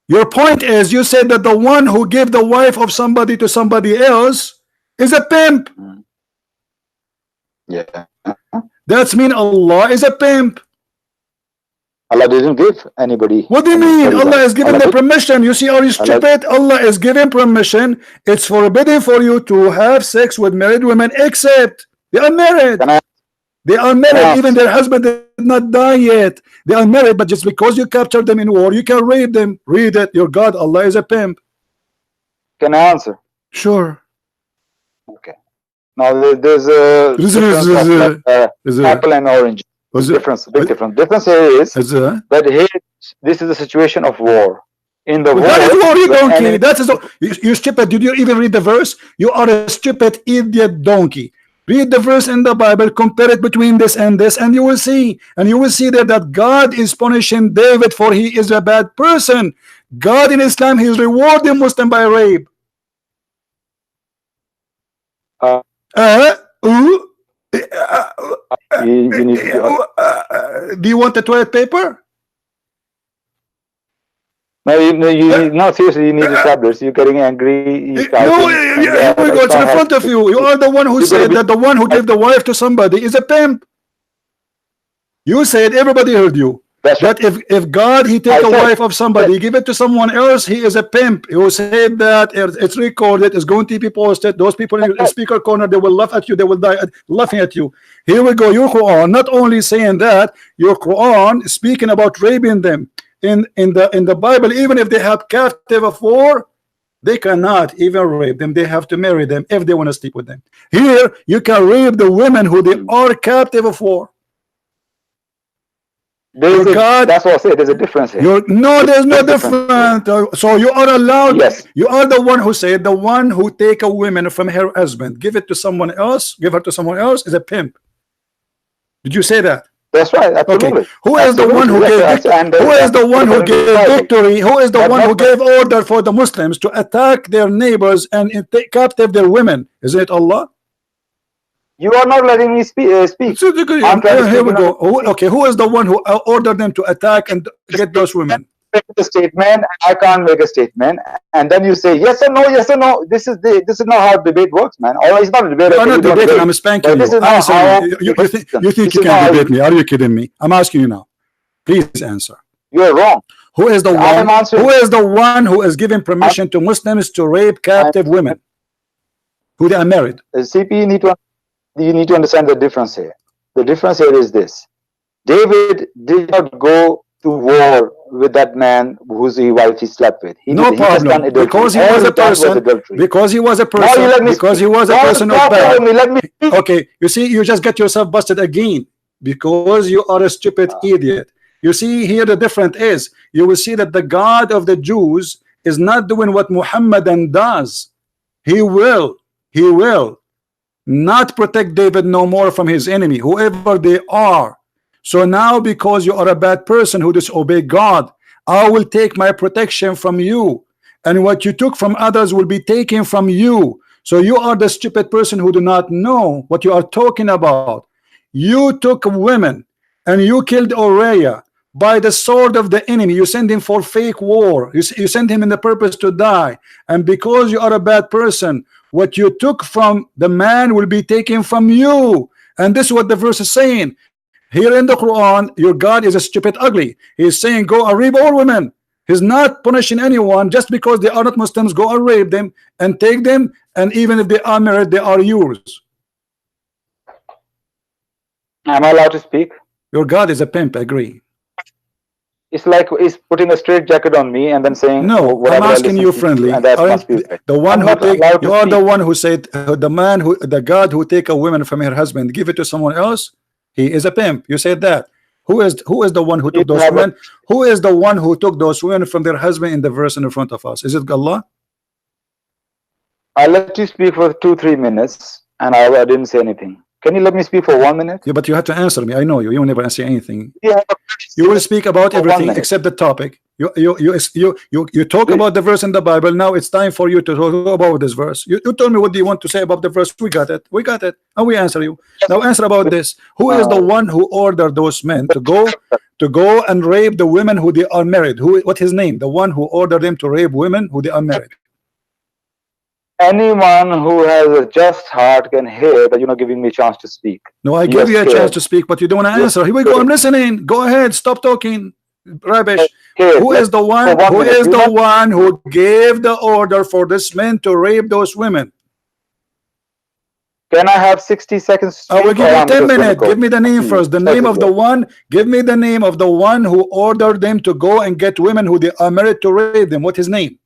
Your point is, you said that the one who gave the wife of somebody to somebody else is a pimp. Yeah. That's mean Allah is a pimp. Allah didn't give anybody. What do you mean? Allah is giving the permission. You see, are you stupid? Allah is giving permission. It's forbidden for you to have sex with married women, except they are married. They are married, even their husband did not die yet. They are married, but just because you captured them in war, you can rape them. Read it. Your God, Allah is a pimp. Can I answer? Sure. Okay. Now there's a apple and orange. Difference, big difference. Difference here is that here this is a situation of war. In the war, that is war, you donkey. That is you stupid. Did you even read the verse? You are a stupid idiot donkey. Read the verse in the Bible, compare it between this, and you will see. And you will see that God is punishing David for he is a bad person. God in Islam, he is rewarding Muslim by rape. You need to do you want the toilet paper? No, no, seriously, you need the tablets. You're getting angry. Here we go. It's in front of you. You are the one who said that the one who gave the wife to somebody is a pimp. You said, everybody heard you. That if God he take a wife of somebody, give it to someone else, he is a pimp. You said that it's recorded, it's going to be posted. Those people in the speaker corner, they will laugh at you, they will die laughing at you. Here we go. Your Quran not only saying that, your Quran is speaking about raping them. In the Bible, even if they have captive of war, they cannot even rape them. They have to marry them if they want to sleep with them. Here you can rape the women who they are captive of war. That's what I said. There's a difference here. No, there's no difference. So you are allowed. Yes. You are the one who said the one who take a woman from her husband, give it to someone else, give her to someone else is a pimp. Did you say that? That's right. Absolutely. Okay. Who is the one who gave? Who is the one who gave victory? Who is the one who gave order for the Muslims to attack their neighbors and take captive their women? Is it Allah? You are not letting me speak. Here we go. Okay, who is the one who ordered them to attack and get those women? Make a statement. I can't make a statement, and then you say yes or no, yes or no. This is not how debate works, man. Or it's not a debate. I'm not debating. I'm spanking you. This is not how you think you can debate me? Are you kidding me? I'm asking you now. Please answer. You're wrong. Who is the one? Who is the one who is giving permission to Muslims to rape captive women who they are married? CP, you need to understand the difference here. The difference here is this: David did not go to war with that man whose wife he slept with. No problem. Because he was a person. Because he was a person. Because he was a person of bad. Okay, you see, you just get yourself busted again because you are a stupid idiot. You see here the difference is you will see that the God of the Jews is not doing what Muhammadan does. He will not protect David no more from his enemy, whoever they are. So now because you are a bad person who disobey God, I will take my protection from you, and what you took from others will be taken from you. So you are the stupid person who do not know what you are talking about. You took women and you killed Uriah by the sword of the enemy. You send him for fake war. You send him in the purpose to die, and because you are a bad person, what you took from the man will be taken from you. And this is what the verse is saying. Here in the Quran, your God is a stupid ugly. He is saying go and rape all women. He's not punishing anyone just because they are not Muslims. Go and rape them and take them, and even if they are married, they are yours. Am I allowed to speak? Your God is a pimp, agree. It's like he's putting a straight jacket on me and then saying no. I'm asking you friendly. And that must be right. The one who take, you are the one who said the God who take a woman from her husband, give it to someone else. He is a pimp. You said that. Who is the one who took those women? Who is the one who took those women from their husband in the verse in front of us? Is it Allah? I'll let you speak for 2-3 minutes, and I didn't say anything. Can you let me speak for 1 minute? Yeah, but you have to answer me. I know you. You will never answer anything. Yeah. You will speak about everything except the topic. You talk about the verse in the Bible. Now it's time for you to talk about this verse. You told me what do you want to say about the verse. We got it. We got it. And we answer you. Now answer about this. Who is the one who ordered those men to go and rape the women who they are married? What his name? The one who ordered them to rape women who they are married. Anyone who has a just heart can hear that you're not giving me a chance to speak. No, I give you a chance to speak, but you don't want to answer. Here we go. I'm listening. Go ahead. Stop talking rubbish. Who is the one? Who is the one who gave the order for this man to rape those women? Can I have 60 seconds? I will give you 10 minutes. Give me the name first. The name of the one. Give me the name of the one who ordered them to go and get women who they are married to rape them. What his name?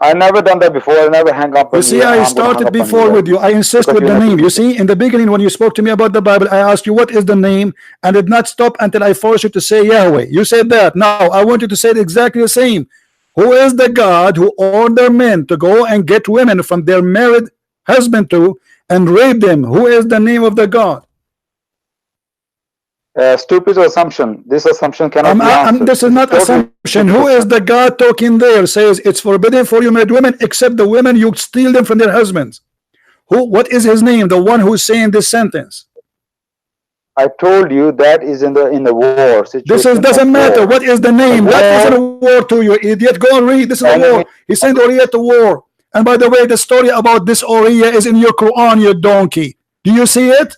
I never done that before. I never hang up. You see, I started before with you. I insist with the name. You see, in the beginning, when you spoke to me about the Bible, I asked you what is the name, and did not stop until I forced you to say Yahweh. You said that. Now I want you to say exactly the same. Who is the God who ordered men to go and get women from their married husband to and rape them? Who is the name of the God? Stupid assumption. This assumption cannot be answered. This is not assumption. Who is the God talking there? Says it's forbidden for you married women except the women you steal them from their husbands. What is his name? The one who's saying this sentence. I told you that is in the war situation. This doesn't matter. What is the name? That is a war to you, idiot. Go and read. This is a war. He sent Uriah to war. And by the way, the story about this Uriah is in your Quran, you donkey. Do you see it?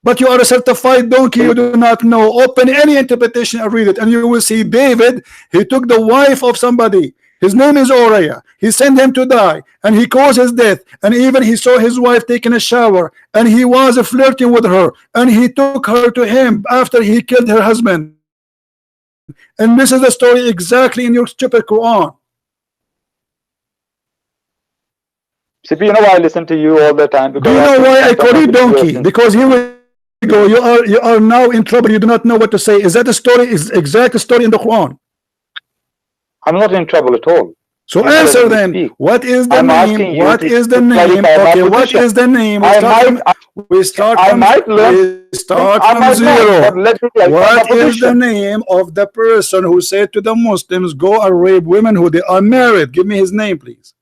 But you are a certified donkey, you do not know. Open any interpretation and read it, and you will see David, he took the wife of somebody. His name is Uriah. He sent him to die, and he caused his death. And even he saw his wife taking a shower, and he was flirting with her, and he took her to him after he killed her husband. And this is the story exactly in your stupid Quran. See, you know why I listen to you all the time? Do you know why I call you donkey? Because here we go. You are now in trouble. You do not know what to say. Is that the story? Is exact story in the Quran? I'm not in trouble at all. So answer then. What is the name? What is the name? Okay, what is the name? We start from zero. What is the name of the person who said to the Muslims, go and rape women who they are married? Give me his name, please.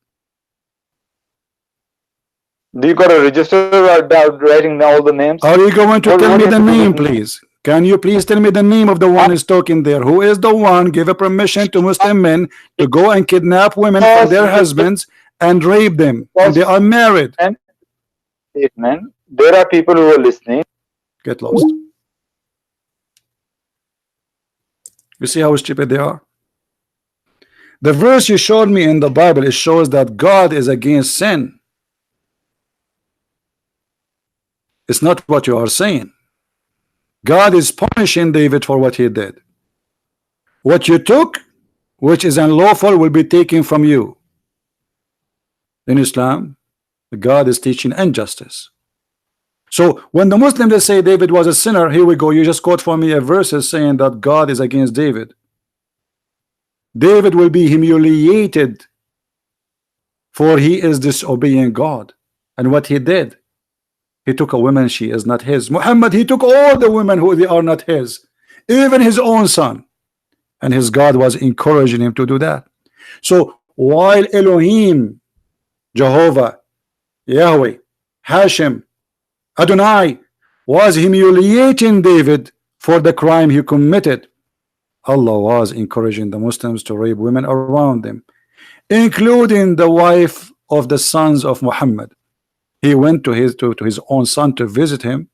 Do you got a register writing all the names? Are you going to tell me the name, please? Can you please tell me the name of the one is talking there? Who is the one give a permission to Muslim men to go and kidnap women from their husbands and rape them? And they are married. Statement. There are people who are listening. Get lost. You see how stupid they are? The verse you showed me in the Bible, it shows that God is against sin. It's not what you are saying. God is punishing David for what he did. What you took, which is unlawful, will be taken from you. In Islam, God is teaching injustice. So when the Muslims say David was a sinner, here we go. You just quote for me a verse saying that God is against David. David will be humiliated, for he is disobeying God. And what he did, he took a woman, she is not his. Muhammad, he took all the women who they are not his, even his own son, and his God was encouraging him to do that. So while Elohim, Jehovah, Yahweh, Hashem, Adonai was humiliating David for the crime he committed, Allah was encouraging the Muslims to rape women around them, including the wife of the sons of Muhammad. He went to his own son to visit him,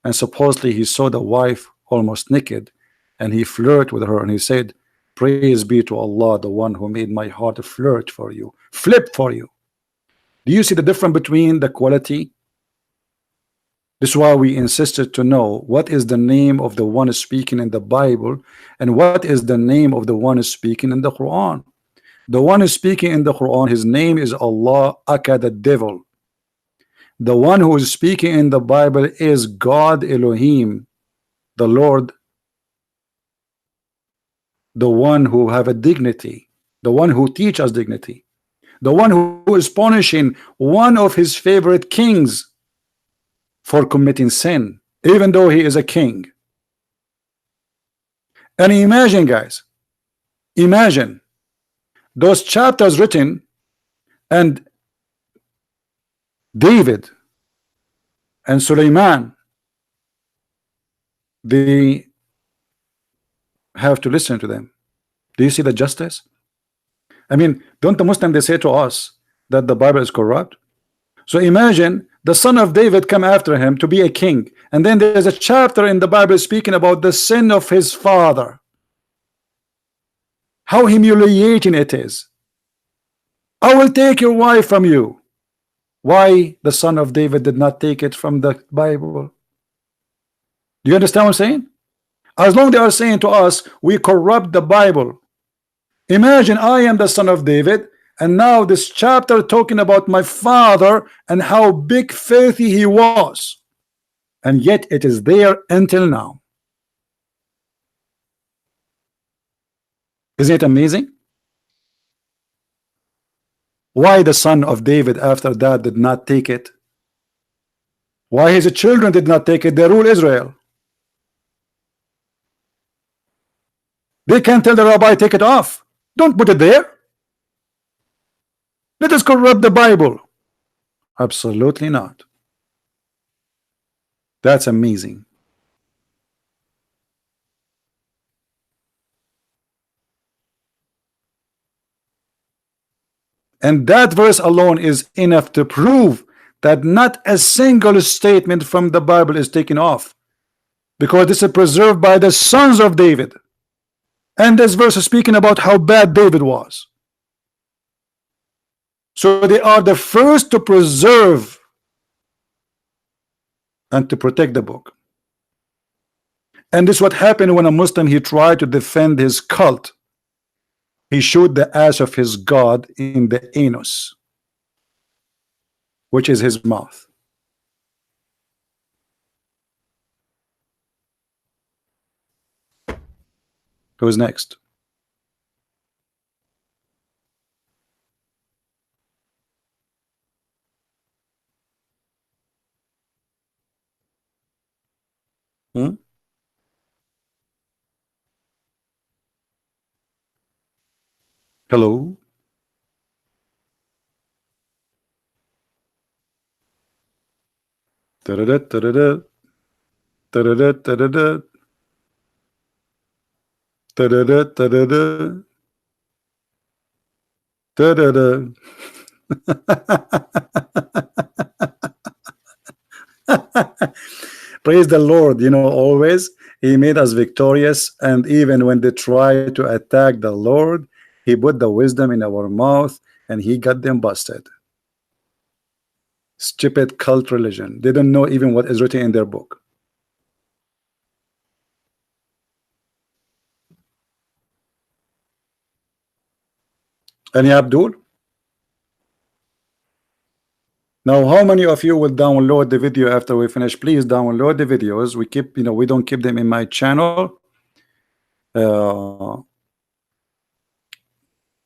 and supposedly he saw the wife almost naked, and he flirted with her, and he said, "Praise be to Allah, the one who made my heart flirt for you, flip for you." Do you see the difference between the quality? This is why we insisted to know what is the name of the one speaking in the Bible and what is the name of the one speaking in the Quran. The one speaking in the Quran, his name is Allah, aka the devil. The one who is speaking in the Bible is God Elohim, the Lord, the one who have a dignity, the one who teach us dignity, the one who is punishing one of his favorite kings for committing sin, even though he is a king. And imagine, guys, imagine those chapters written, and David and Sulaiman, they have to listen to them. Do you see the justice? I mean, don't the Muslims, they say to us that the Bible is corrupt? So imagine the son of David come after him to be a king, and then there's a chapter in the Bible speaking about the sin of his father. How humiliating it is. I will take your wife from you. Why the son of David did not take it from the Bible? Do you understand what I'm saying? As long as they are saying to us we corrupt the Bible. Imagine I am the son of David, and now this chapter talking about my father and how big filthy he was, and yet it is there until now. Isn't it amazing? Why the son of David after that did not take it? Why his children did not take it? They rule Israel. They can't tell the rabbi take it off. Don't put it there. Let us corrupt the Bible. Absolutely not. That's amazing. And that verse alone is enough to prove that not a single statement from the Bible is taken off, because this is preserved by the sons of David. And this verse is speaking about how bad David was. So they are the first to preserve and to protect the book. And this is what happened when a Muslim, he tried to defend his cult. He showed the ass of his God in the anus, which is his mouth. Who's next? Hello? Da-da-da, da-da-da. Da-da-da, da-da-da. Da-da-da, da-da-da. Da-da-da. Praise the Lord. You know, always he made us victorious, and even when they try to attack the Lord, he put the wisdom in our mouth and he got them busted. Stupid cult religion. They don't know even what is written in their book. Any Abdul? Now, how many of you will download the video after we finish? Please download the videos. We keep, you know, we don't keep them in my channel.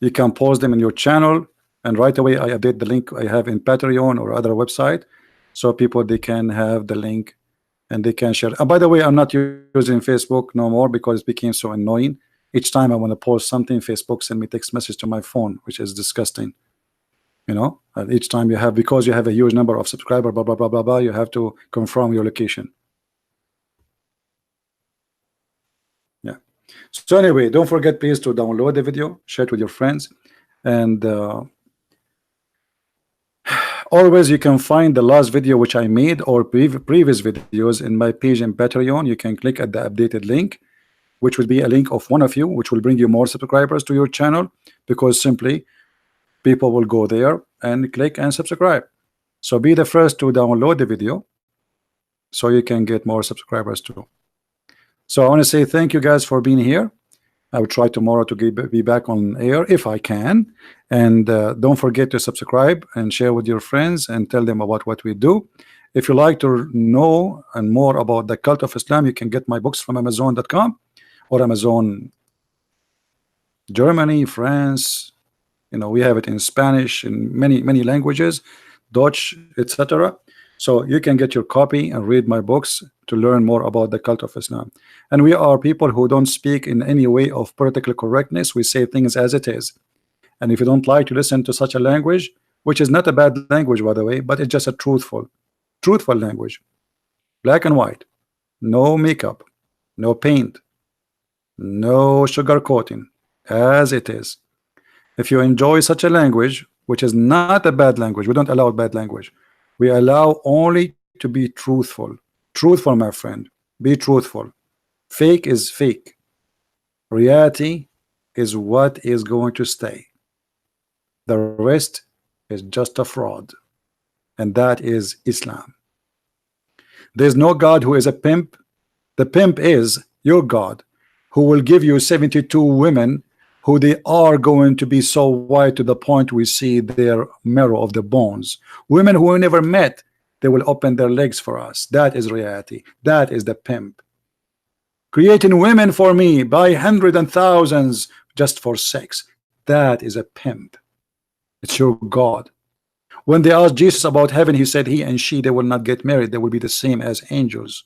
You can post them in your channel, and right away I update the link I have in Patreon or other website, so people, they can have the link and they can share. And by the way, I'm not using Facebook no more because it became so annoying. Each time I want to post something, Facebook send me text message to my phone, which is disgusting. You know, each time you have, because you have a huge number of subscribers, blah blah blah blah blah, you have to confirm your location. Yeah. So anyway, don't forget please to download the video, share it with your friends, and Always you can find the last video which I made or previous videos in my page in Patreon. You can click at the updated link, which will be a link of one of you, which will bring you more subscribers to your channel, because simply people will go there and click and subscribe. So be the first to download the video so you can get more subscribers too. So I want to say thank you guys for being here. I will try tomorrow to be back on air if I can. And don't forget to subscribe and share with your friends and tell them about what we do. If you like to know and more about the cult of Islam, you can get my books from Amazon.com or Amazon Germany, France. You know, we have it in Spanish, in many languages, Dutch, etc. So you can get your copy and read my books to learn more about the cult of Islam. And we are people who don't speak in any way of political correctness. We say things as it is. And if you don't like to listen to such a language, which is not a bad language, by the way, but it's just a truthful language, black and white, no makeup, no paint, no sugar coating, as it is. If you enjoy such a language, which is not a bad language, we don't allow bad language. We allow only to be truthful. Truthful, my friend. Be truthful. Fake is fake. Reality is what is going to stay. The rest is just a fraud. And that is Islam. There's no God who is a pimp. The pimp is your God, who will give you 72 women who they are going to be so white to the point we see their marrow of the bones. Women who we never met, they will open their legs for us. That is reality. That is the pimp. Creating women for me by hundreds and thousands just for sex. That is a pimp. It's your God. When they asked Jesus about heaven, he said he and she, they will not get married. They will be the same as angels.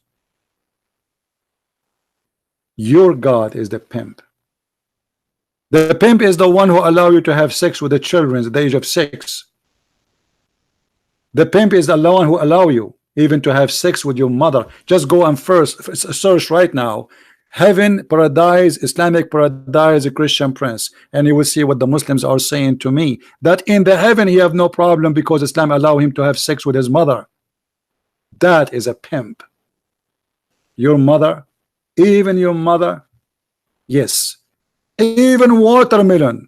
Your God is the pimp. The pimp is the one who allow you to have sex with the children at the age of 6. The pimp is the one who allow you even to have sex with your mother. Just go and first search right now, heaven, paradise, Islamic paradise, ChristianPrince, and you will see what the Muslims are saying to me, that in the heaven he have no problem because Islam allow him to have sex with his mother. That is a pimp. Your mother, even your mother, yes, even watermelon,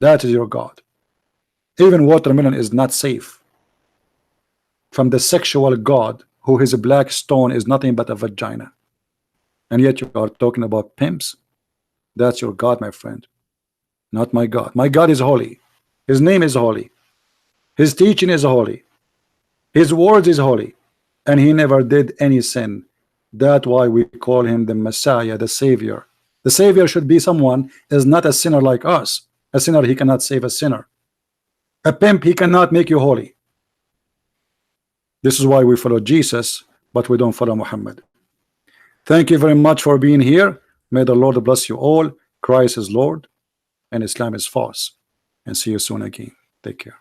that is your God. Even watermelon is not safe from the sexual God, who his black stone is nothing but a vagina. And yet you are talking about pimps. That's your God, my friend, not my God. My God is holy. His name is holy. His teaching is holy. His words is holy. And he never did any sin. That's why we call him the Messiah, the Savior. The Savior should be someone is not a sinner like us. A sinner, he cannot save a sinner. A pimp, he cannot make you holy. This is why we follow Jesus, but we don't follow Muhammad. Thank you very much for being here. May the Lord bless you all. Christ is Lord and Islam is false. And see you soon again. Take care.